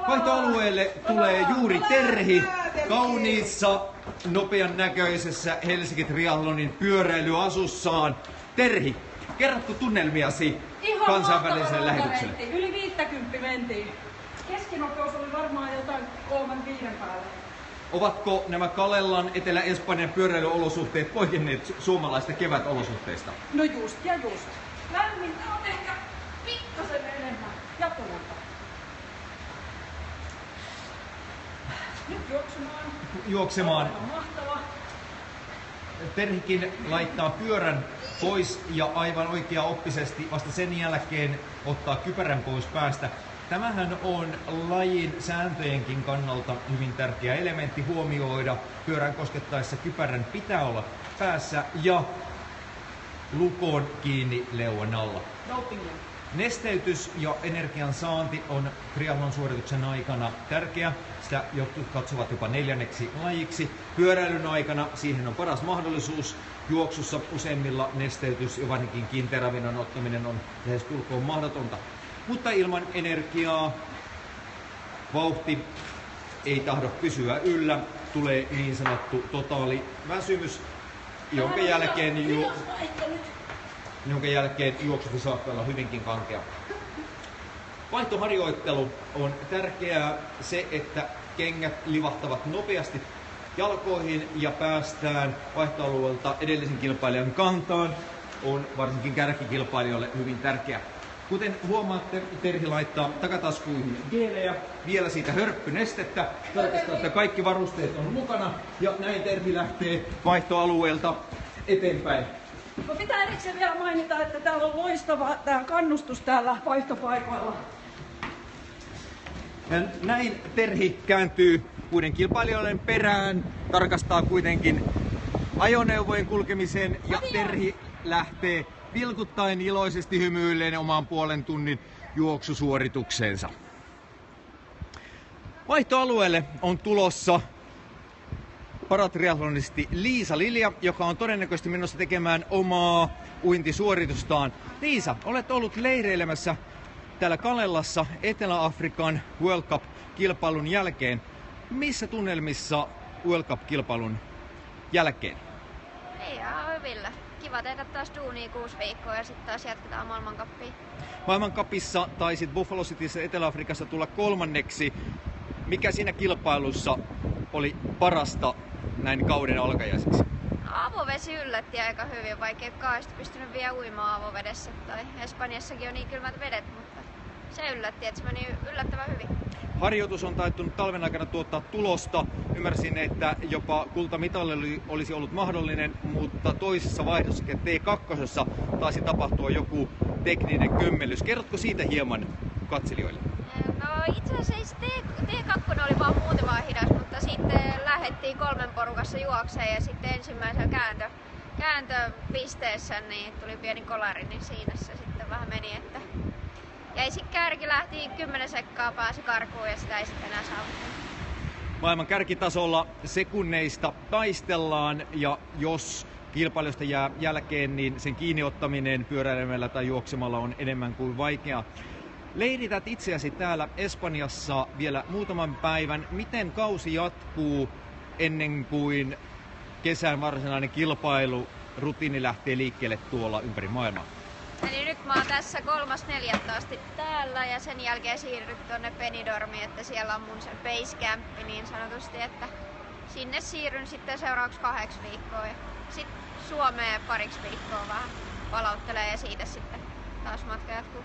Vaihtoalueelle tulee juuri Terhi kauniissa, nopean näköisessä Helsinki Triathlonin pyöräilyasussaan. Terhi, kerrotko tunnelmiasi kansainväliselle lähetykselle?
Yli 50 mentiin. Keskinopeus oli varmaan jotain 3-5 päälle.
Ovatko nämä Kalellan Etelä-Espanjan pyöräilyolosuhteet poikenneet suomalaista kevätolosuhteista?
No just ja just. Lämmintä on ehkä pikkasen enemmän ja tuulta. Nyt
juoksemaan.
Mahtava.
Terhikin laittaa pyörän pois ja aivan oikeaoppisesti vasta sen jälkeen ottaa kypärän pois päästä. Tämähän on lajin sääntöjenkin kannalta hyvin tärkeä elementti huomioida. Pyörän koskettaessa kypärän pitää olla päässä ja lukon kiinni leuan alla. Nesteytys ja energian saanti on triathlon suorituksen aikana tärkeä. Sitä jotkut katsovat jopa 4. lajiksi. Pyöräilyn aikana siihen on paras mahdollisuus. Juoksussa useimmilla nesteytys ja varsinkin kiinteäravinnon ottaminen on lähes tulkoon mahdotonta. Mutta ilman energiaa vauhti ei tahdo pysyä yllä. Tulee niin sanottu totaaliväsymys, jonka jälkeen juoksukin saattaa olla hyvinkin kankea. Vaihtoharjoittelu on tärkeää. Se, että kengät livahtavat nopeasti jalkoihin ja päästään vaihtoalueelta edellisen kilpailijan kantaan, on varsinkin kärkikilpailijoille hyvin tärkeää. Kuten huomaatte, Terhi laittaa takataskuihin geelejä, vielä siitä hörppynestettä, tarkastaa, että kaikki varusteet on mukana ja näin Terhi lähtee vaihtoalueelta eteenpäin.
No pitää erikseen vielä mainita, että täällä on loistava tää kannustus täällä vaihtopaikoilla.
Ja näin Terhi kääntyy muiden kilpailijoiden perään, tarkastaa kuitenkin ajoneuvojen kulkemisen ja Terhi lähtee vilkuttaen iloisesti hymyilleen omaan puolen tunnin juoksusuoritukseensa. Vaihtoalueelle on tulossa paratriathlonisti Liisa Lilja, joka on todennäköisesti menossa tekemään omaa uintisuoritustaan. Liisa, olet ollut leireilemässä täällä Kalellassa Etelä-Afrikan World Cup-kilpailun jälkeen. Missä tunnelmissa World Cup-kilpailun jälkeen?
Ihan hyvillä. Kiva tehdä taas duunia 6 viikkoa ja sitten taas jatketaan maailmancupia.
Maailmancupissa taisit Buffalo Cityssä Etelä-Afrikassa tulla 3. Mikä siinä kilpailussa oli parasta näin kauden alkajaisiksi?
Avovesi yllätti aika hyvin, vaikka ei kauheasti pystynyt vielä uimaan avovedessä. Tai Espanjassakin on niin kylmät vedet, mutta se yllätti, että se meni yllättävän hyvin.
Harjoitus on taittunut talven aikana tuottaa tulosta. Ymmärsin, että jopa kultamitali olisi ollut mahdollinen, mutta toisessa vaihdossa T2 taisi tapahtua joku tekninen kömmellys. Kerrotko siitä hieman katselijoille?
No itse asiassa T2 oli vaan muutama hidas, mutta sitten lähdettiin 3 porukassa juokseen ja sitten ensimmäisellä kääntöpisteessä niin tuli pieni kolari, niin siinä se sitten vähän meni, että jäi sitten kärki, lähti 10 sekkaa, pääsi karkuun ja sitä ei sitten enää saavuttanut.
Maailman kärkitasolla sekunneista taistellaan ja jos kilpailusta jää jälkeen, niin sen kiinniottaminen pyöräilemällä tai juoksemalla on enemmän kuin vaikeaa. Leirität itseäsi täällä Espanjassa vielä muutaman päivän. Miten kausi jatkuu ennen kuin kesän varsinainen kilpailurutiini lähtee liikkeelle tuolla ympäri maailmaa?
Eli nyt mä oon tässä 3.4. asti täällä ja sen jälkeen siirryt tonne Benidormiin, että siellä on mun se base camp niin sanotusti, että sinne siirryn sitten seuraavaksi 8 viikkoa ja sitten Suomeen 2 viikkoa vähän palauttelee ja siitä sitten taas matka jatkuu.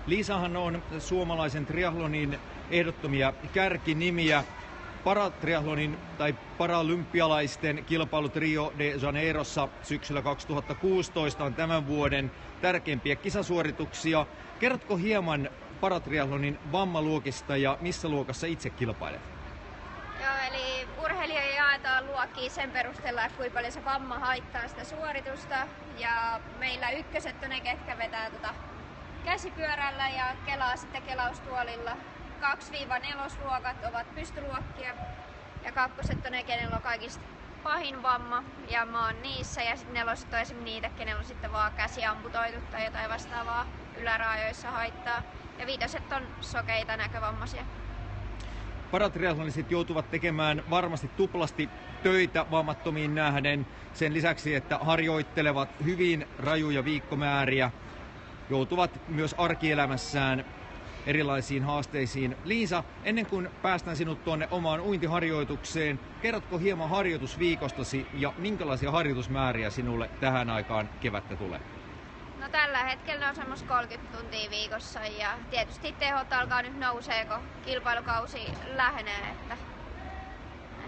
Liisahan on suomalaisen triathlonin ehdottomia kärkinimiä. Paratriathlonin tai paralympialaisten kilpailut Rio de Janeirossa syksyllä 2016 on tämän vuoden tärkeimpiä kisasuorituksia. Kerrotko hieman paratriathlonin vammaluokista ja missä luokassa itse kilpailet?
Joo, eli urheilijoja jaetaan luokkiin sen perusteella, että kuinka paljon se vamma haittaa sitä suoritusta. Ja meillä ykköset on ne, ketkä vetää käsipyörällä ja kelaa sitten kelaustuolilla. 2-4 luokat ovat pystyluokkia ja 2 on ne, kenellä on kaikista pahin vamma ja mä oon niissä ja sitten 4 on esimerkiksi niitä, kenellä on sitten vaan käsi amputoitu tai jotain vastaavaa yläraajoissa haittaa ja 5 on sokeita näkövammaisia.
Paratriathlonistit joutuvat tekemään varmasti tuplasti töitä vammattomiin nähden sen lisäksi, että harjoittelevat hyvin rajuja viikkomääriä. Joutuvat myös arkielämässään erilaisiin haasteisiin. Liisa, ennen kuin päästään sinut tuonne omaan uintiharjoitukseen, kerrotko hieman harjoitusviikostasi ja minkälaisia harjoitusmääriä sinulle tähän aikaan kevättä tulee?
No tällä hetkellä ne on semmoista 30 tuntia viikossa ja tietysti tehot alkaa nyt nousee, kun kilpailukausi lähenee, että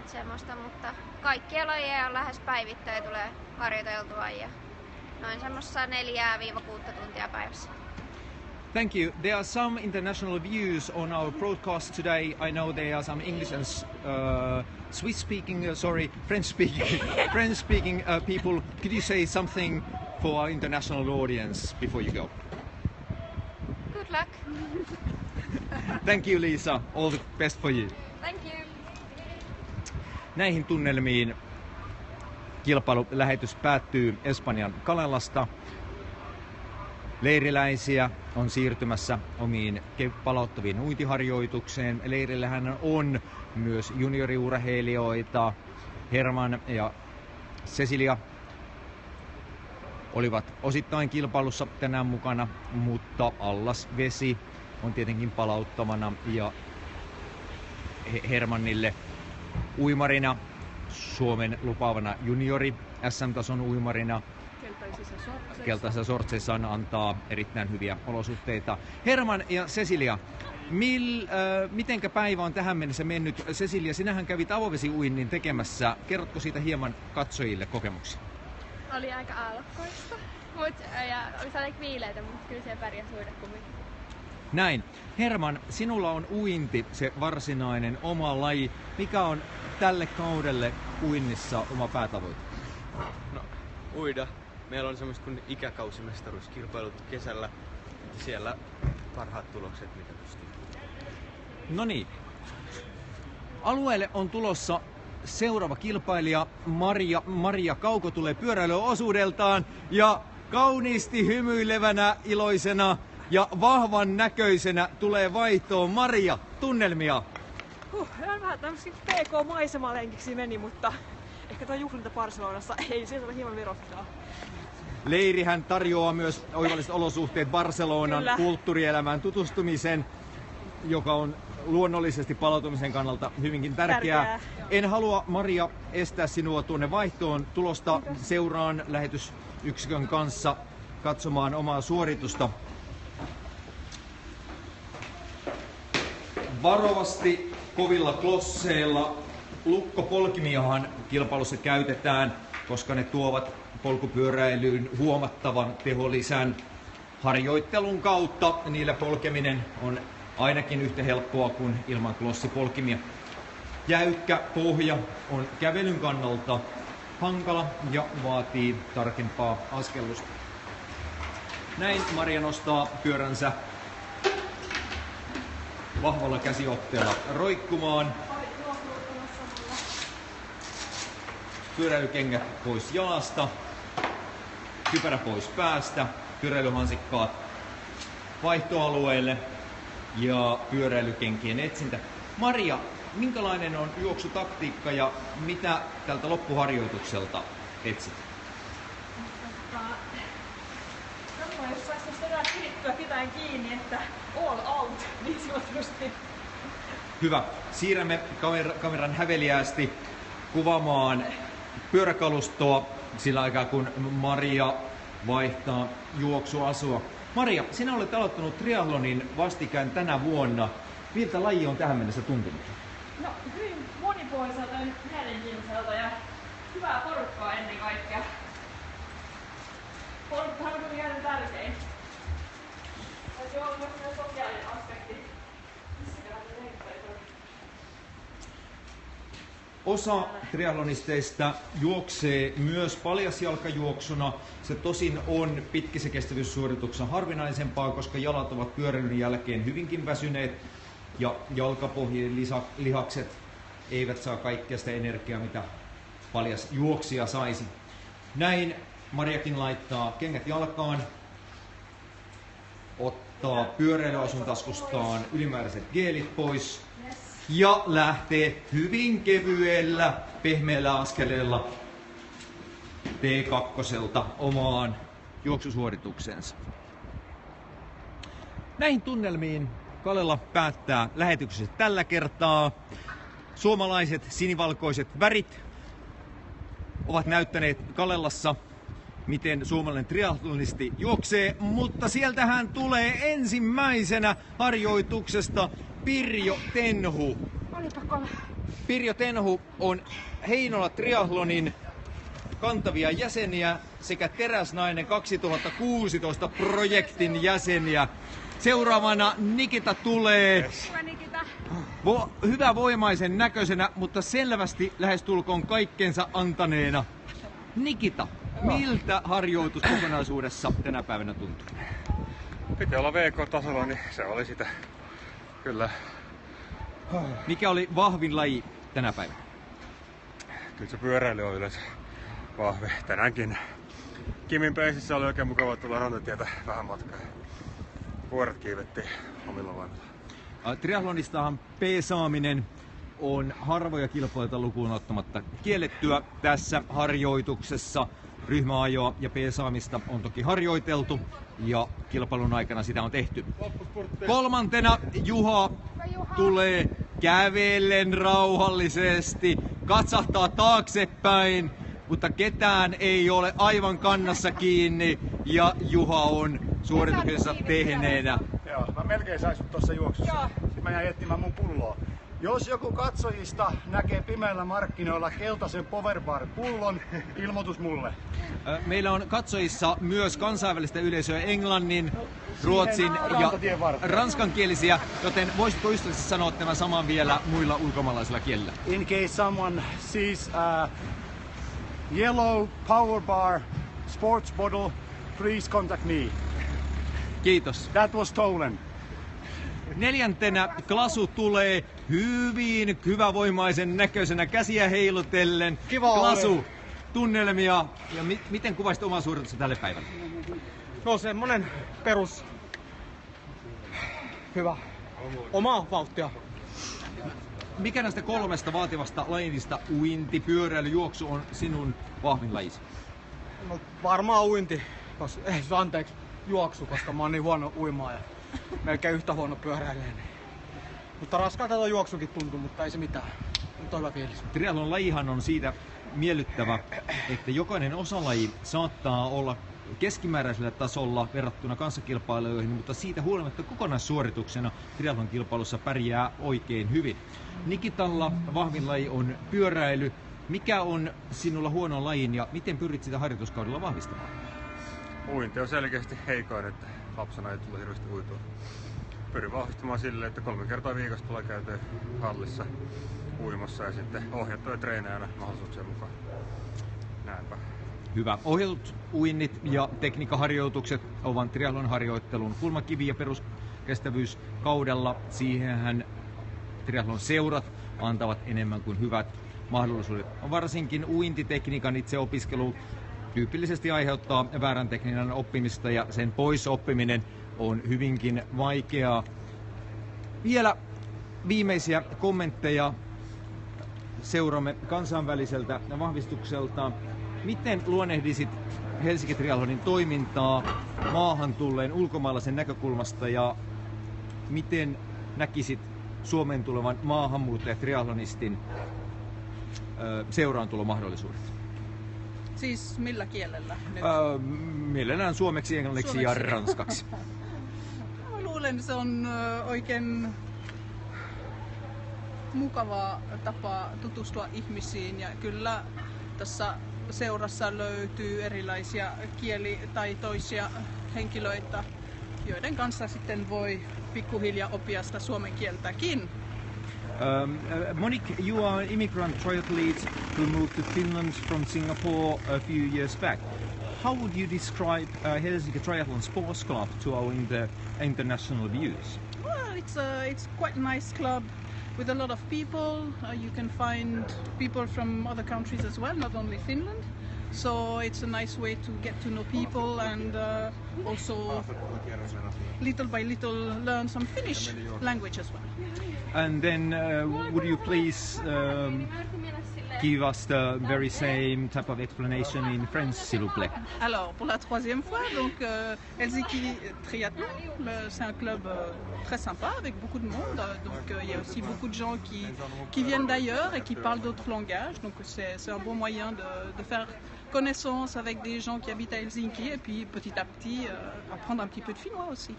semmoista, mutta kaikkia lajeja lähes päivittäin tulee harjoiteltua ja noin semmoista 4-6 tuntia päivässä.
Thank you. There are some international views on our broadcast today. I know there are some English and French-speaking people. Could you say something for our international audience before you go?
Good luck.
Thank you, Lisa. All the best for you.
Thank you.
Näihin tunnelmiin kilpailulähetys päättyy Espanjan Kalellasta. Leiriläisiä on siirtymässä omiin palauttaviin uintiharjoitukseen. Leirillähän on myös junioriurheilijoita. Herman ja Cecilia olivat osittain kilpailussa tänään mukana, mutta Allas Vesi on tietenkin palauttavana ja Hermannille uimarina, Suomen lupaavana juniori SM-tason uimarina. keltaisissa sortseissaan antaa erittäin hyviä olosuhteita. Herman ja Cecilia, mitenkä päivä on tähän mennessä mennyt? Cecilia, sinähän kävit avovesiuinnin tekemässä. Kerrotko siitä hieman katsojille kokemuksia?
Oli aika aallokkoista ja oli sellainen viileitä, mutta kyllä se pärjäsi uida kumminkin.
Näin. Herman, sinulla on uinti, se varsinainen oma laji. Mikä on tälle kaudelle uinnissa oma päätavoite?
No, uida. Meillä on semmoista kuin ikäkausimestaruuskilpailut kesällä. Siellä parhaat tulokset, mitä pystyy.
No niin. Alueelle on tulossa seuraava kilpailija. Maria Kauko tulee pyöräilyosuudeltaan ja kauniisti hymyilevänä, iloisena ja vahvan näköisenä tulee vaihtoon. Maria, tunnelmia?
Vähän tämmöisiä PK-maisemalenkiksi meni, mutta ehkä tuo juhlinta Barcelonassa ei sieltä hieman virottaa.
Leirihän tarjoaa myös oivalliset olosuhteet Barcelonan kulttuurielämään tutustumisen, joka on luonnollisesti palautumisen kannalta hyvinkin tärkeää. En halua, Maria, estää sinua tuonne vaihtoon tulosta. Seuraan lähetysyksikön kanssa katsomaan omaa suoritusta. Varovasti kovilla klosseilla. Lukkopolkimiahan kilpailussa käytetään, koska ne tuovat polkupyöräilyyn huomattavan teholisän. Harjoittelun kautta niillä polkeminen on ainakin yhtä helppoa kuin ilman klossipolkimia. Jäykkä pohja on kävelyn kannalta hankala ja vaatii tarkempaa askellusta. Näin Maria nostaa pyöränsä vahvalla käsiotteella roikkumaan. Pyöräilykengät pois jalasta, kypärä pois päästä, pyöräilyhansikkaat vaihtoalueelle ja pyöräilykenkien etsintä. Maria, minkälainen on juoksutaktiikka ja mitä tältä loppuharjoitukselta etsit?
Jos saisi enää pidettyä pitäen kiinni, että all out, niin sanotusti.
Hyvä. Siirrämme kameran häveliäästi kuvaamaan pyöräkalustoa sillä aikaa, kun Maria vaihtaa juoksuasua. Maria, sinä olet aloittanut triathlonin vastikään tänä vuonna. Miltä laji on tähän mennessä tuntunut?
No, hyvin monipuoliselta ja mielenkiintoiselta ja hyvää porukkaa ennen kaikkea. Porukkahan on kyllä ihan tärkein. Täytyy olla myös sosiaalinen aspekti. Missäköhän se leikkaisi on?
Osa triathlonisteista juoksee myös paljasjalkajuoksuna. Se tosin on pitkissä kestävyyssuorituksessa harvinaisempaa, koska jalat ovat pyöräilyn jälkeen hyvinkin väsyneet ja jalkapohjien lihakset eivät saa kaikkea sitä energiaa, mitä paljas juoksija saisi. Näin Mariakin laittaa kengät jalkaan, ottaa pyöräilyasun taskustaan ylimääräiset geelit pois ja lähtee hyvin kevyellä, pehmeällä askeleella T2 omaan juoksusuorituksensa. Näihin tunnelmiin Kalela päättää lähetyksessä tällä kertaa. Suomalaiset sinivalkoiset värit ovat näyttäneet Kalelassa, miten suomalainen triathlonisti juoksee, mutta sieltähän tulee ensimmäisenä harjoituksesta Pirjo Tenhu. Pirjo Tenhu on Heinola Triathlonin kantavia jäseniä sekä Teräsnainen 2016 projektin jäseniä. Seuraavana Nikita tulee.
Hyvä Nikita.
Hyvävoimaisen näköisenä, mutta selvästi lähestulkoon kaikkensa antaneena. Nikita, miltä harjoitus kokonaisuudessa tänä päivänä tuntuu?
Piti olla VK-tasolla, niin se oli sitä. Kyllä.
Mikä oli vahvin laji tänä päivänä?
Kyllä se pyöräily on yleensä vahvi. Tänäänkin Kimin peisissä oli oikein mukava tulla rantatietä vähän matkaa. Vuoret kiivettiin omilla voimilla.
Triathlonistahan peesaaminen on harvoja kilpailuita lukuun ottamatta kiellettyä tässä harjoituksessa. Ryhmäajoa ja peesaamista on toki harjoiteltu ja kilpailun aikana sitä on tehty. Kolmantena Juha tulee kävellen rauhallisesti, katsahtaa taaksepäin, mutta ketään ei ole aivan kannassa kiinni ja Juha on suorituksensa tehneenä.
Joo, mä melkein saisin sut tossa juoksussa.
Joo.
Sitten mä jäin etsimään mun pulloa. Jos joku katsojista näkee pimeällä markkinoilla keltaisen Powerbar-pullon, ilmoitus mulle.
Meillä on katsojissa myös kansainvälistä yleisöä englannin, ruotsin ja ranskankielisiä, joten voisitko ystävällisesti sanoa tämän saman vielä muilla ulkomaalaisilla kielillä?
In case someone sees a yellow Powerbar sports bottle, please contact me.
Kiitos.
That was stolen.
Neljäntenä Klasu tulee hyvin hyvävoimaisen näköisenä käsiä heilutellen.
Kiva
Klasu,
ole.
tunnelmia ja miten kuvaisit omaa suoritusta tälle päivälle?
No semmonen perus hyvä omaa vauhtia.
Mikä näistä kolmesta vaativasta lajista, uinti, pyöräily, juoksu, on sinun vahvin lajisi?
No varmaan uinti, anteeksi, juoksu, koska mä oon niin huono uimaa ja melkein yhtä huono pyöräilijä. Mutta raskaalta tuo juoksukin tuntuu, mutta ei se mitään. Nyt on hyvä fiilis.
Triathlon lajihan on siitä miellyttävä, että jokainen osalaji saattaa olla keskimääräisellä tasolla verrattuna kanssakilpailijoihin, mutta siitä huolimatta kokonaissuorituksena triathlon kilpailussa pärjää oikein hyvin. Nikitalla vahvin laji on pyöräily. Mikä on sinulla huono lajin ja miten pyrit sitä harjoituskaudella vahvistamaan?
Uinti on selkeästi heikoin, että lapsena ei tule hirveästi uitua. Pyrin vahvistamaan silleen, että 3 kertaa viikossa tulee käytyä hallissa uimassa ja sitten ohjattuja treenejä mahdollisuuksien mukaan. Näinpä.
Hyvä. Ohjatut uinnit ja tekniikkaharjoitukset ovat triathlon harjoittelun kulmakivi ja peruskestävyyskaudella. Siihenhän triathlon seurat antavat enemmän kuin hyvät mahdollisuudet. Varsinkin uintitekniikan itse opiskelu tyypillisesti aiheuttaa väärän tekniikan oppimista ja sen pois oppiminen on hyvinkin vaikeaa. Vielä viimeisiä kommentteja seuraamme kansainväliseltä vahvistukselta. Miten luonnehdisit Helsinki Triathlonin toimintaa maahan tulleen ulkomaalaisen näkökulmasta ja miten näkisit Suomeen tulevan maahanmuuttajatriathlonistin seuraantulomahdollisuudet?
Siis millä kielellä nyt?
Mielellään suomeksi, englanniksi ja ranskaksi.
Mä luulen, että se on oikein mukava tapa tutustua ihmisiin ja kyllä tässä seurassa löytyy erilaisia kielitaitoisia henkilöitä, joiden kanssa sitten voi pikkuhiljaa oppia sitä suomen kieltäkin.
Monique, you are an immigrant triathlete who moved to Finland from Singapore a few years back. How would you describe Helsinki Triathlon Sports Club to our international views?
Well, it's quite a nice club with a lot of people. You can find people from other countries as well, not only Finland. So it's a nice way to get to know people and also little by little learn some Finnish language as well.
And then would you please give us the very same type of explanation in French, s'il vous plaît?
Alors, pour la 3e fois, donc Helsinki Triathlon, c'est un club très sympa avec beaucoup de monde. Donc il y a aussi beaucoup de gens qui viennent d'ailleurs et qui parlent d'autres langages. Donc c'est un bon moyen de faire connaissance avec des gens qui habitent à Helsinki et puis petit à petit apprendre un petit peu de finnois aussi.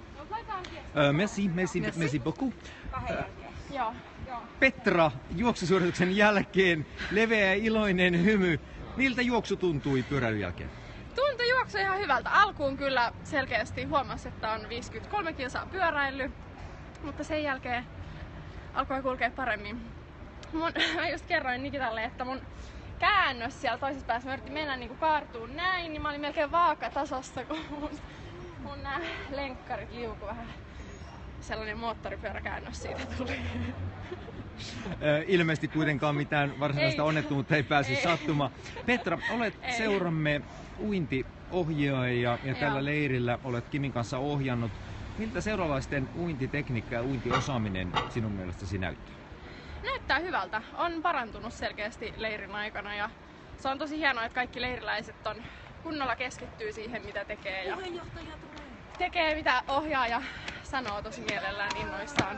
Merci beaucoup. Petra, juoksusuorituksen jälkeen leveä iloinen hymy. Miltä juoksu tuntui pyöräilyn jälkeen?
Tuntui juoksu ihan hyvältä. Alkuun kyllä selkeästi huomasi, että on 53 kilsaa pyöräily, mutta sen jälkeen alkoi kulkea paremmin. Mä just kerroin Nikitalle, että mun käännös siellä toisessa päässä, mä yritin mennä niinku kaartuun näin, niin mä olin melkein vaakatasossa, kun mun nää lenkkarit liuku vähän. Sellainen moottoripyöräkäännös siitä tuli.
Ilmeisesti kuitenkaan mitään varsinaista onnettomuutta ei päässyt sattumaan. Petra, olet seuramme uintiohjaaja ja tällä leirillä olet Kimin kanssa ohjannut. Miltä seuralaisten uintitekniikka ja uintiosaaminen sinun mielestäsi näyttää?
Näyttää hyvältä. On parantunut selkeästi leirin aikana ja se on tosi hienoa, että kaikki leiriläiset on kunnolla keskittyy siihen, mitä tekee ja tekee mitä ohjaaja sanoo tosi mielellään innoissaan.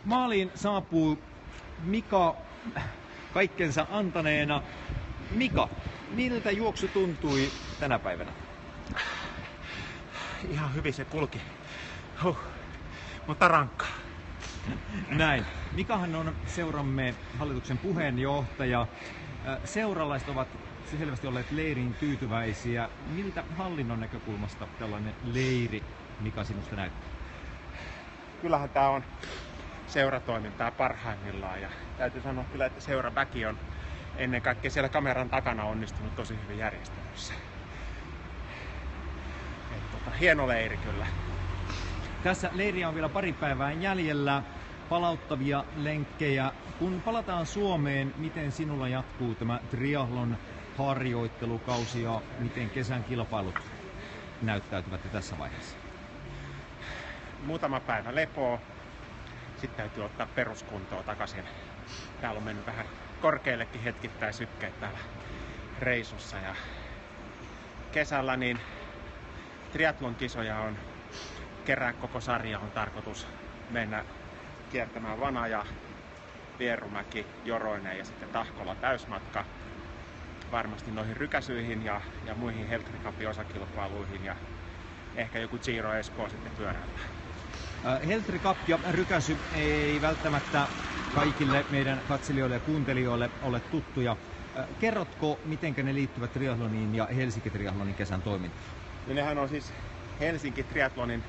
Maaliin saapuu Mika kaikkensa antaneena. Mika, miltä juoksu tuntui tänä päivänä?
Ihan hyvin se kulki. Mutta rankkaa.
Näin. Mikahan on seuramme hallituksen puheenjohtaja. Seuralaiset ovat selvästi olleet leiriin tyytyväisiä. Miltä hallinnon näkökulmasta tällainen leiri, Mika, sinusta näyttää?
Kyllähän tämä on seuratoimintaa parhaimmillaan ja täytyy sanoa kyllä, että seuraväki on ennen kaikkea siellä kameran takana onnistunut tosi hyvin järjestelyssä. Hieno leiri kyllä.
Tässä leiriä on vielä pari päivää jäljellä, palauttavia lenkkejä. Kun palataan Suomeen, miten sinulla jatkuu tämä triathlon harjoittelukausi ja miten kesän kilpailut näyttäytyvät tässä vaiheessa?
Muutama päivä lepoa, sitten täytyy ottaa peruskuntoa takaisin. Täällä on mennyt vähän korkeillekin hetkittäin sykkeet täällä reissussa ja kesällä niin triathlon kisoja on kerää koko sarja on tarkoitus mennä kiertämään Vanaja, Vierumäki, Joroinen ja sitten Tahkola täysmatka. Varmasti noihin rykäsyihin ja muihin Heltri Cupin osakilpailuihin ja ehkä joku Giro Espoo sitten pyörällä.
Heltri Cup ja rykäsy ei välttämättä kaikille meidän katselijoille ja kuuntelijoille ole tuttuja. Kerrotko, miten ne liittyvät triathloniin ja Helsinki Triathlonin kesän toimintaan?
No nehän on siis Helsinki Triathlonin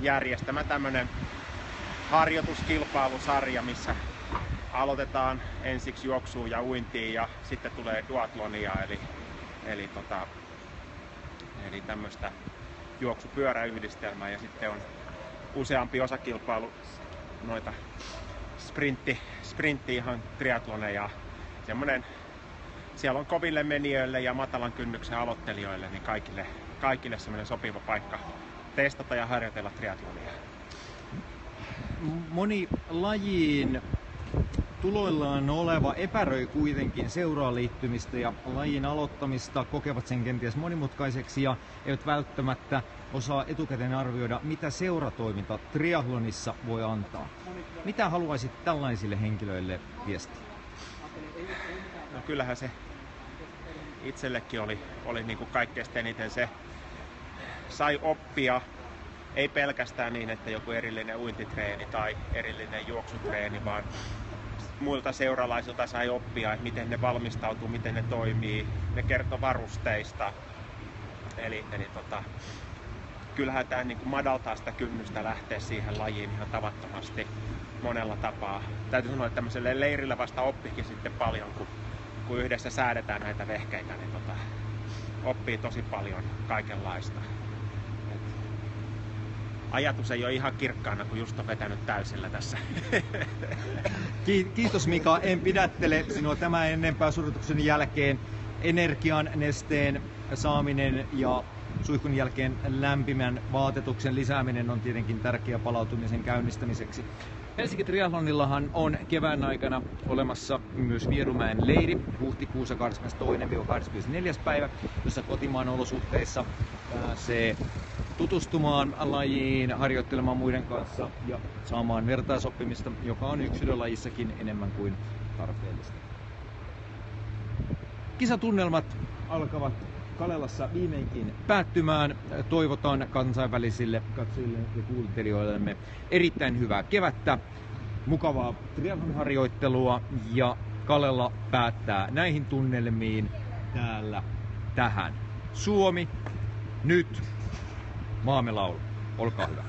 järjestämä tämmönen harjoituskilpailusarja, missä aloitetaan ensiksi juoksuun ja uintiin ja sitten tulee duathlonia eli tämmöistä juoksupyöräyhdistelmää ja sitten on useampi osakilpailu noita sprintti ihan triathloneja. Semmonen, siellä on koville menijöille ja matalan kynnyksen aloittelijoille niin kaikille semmoinen sopiva paikka testata ja harjoitella triathlonia.
Moni lajiin tuloillaan oleva epäröi kuitenkin seuraa liittymistä ja lajin aloittamista, kokevat sen kenties monimutkaiseksi ja eivät välttämättä osaa etukäteen arvioida, mitä seuratoiminta triathlonissa voi antaa. Mitä haluaisit tällaisille henkilöille viestiä?
No kyllähän se itsellekin oli niin kuin kaikkein eniten se sai oppia, ei pelkästään niin, että joku erillinen uintitreeni tai erillinen juoksutreeni, vaan muilta seuralaisilta sai oppia, että miten ne valmistautuu, miten ne toimii, ne kertoo varusteista. Eli kyllähän tämä niin kuin madaltaa sitä kynnystä lähteä siihen lajiin ihan tavattomasti monella tapaa. Täytyy sanoa, että tämmöiselle leirillä vasta oppikin sitten paljon, kun yhdessä säädetään näitä vehkeitä, niin oppii tosi paljon kaikenlaista. Ajatus ei ole ihan kirkkaana, kun just on vetänyt täysillä tässä.
Kiitos Mika, en pidättele sinua tämän enempää suorituksen jälkeen. Energian, nesteen saaminen ja suihkun jälkeen lämpimän vaatetuksen lisääminen on tietenkin tärkeä palautumisen käynnistämiseksi. Helsinki Triathlonillahan on kevään aikana olemassa myös Vierumäen leiri huhtikuussa 22-24. päivä, jossa kotimaan olosuhteissa pääsee tutustumaan lajiin, harjoittelemaan muiden kanssa ja saamaan vertaisoppimista, joka on yksilölajissakin enemmän kuin tarpeellista. Kisatunnelmat alkavat Kalelassa viimeinkin päättymään. Toivotan kansainvälisille katsojille ja kuuntelijoillemme erittäin hyvää kevättä, mukavaa triathlon-harjoittelua ja Kalela päättää näihin tunnelmiin täällä tähän. Suomi, nyt maamme laulu. Olkaa hyvä.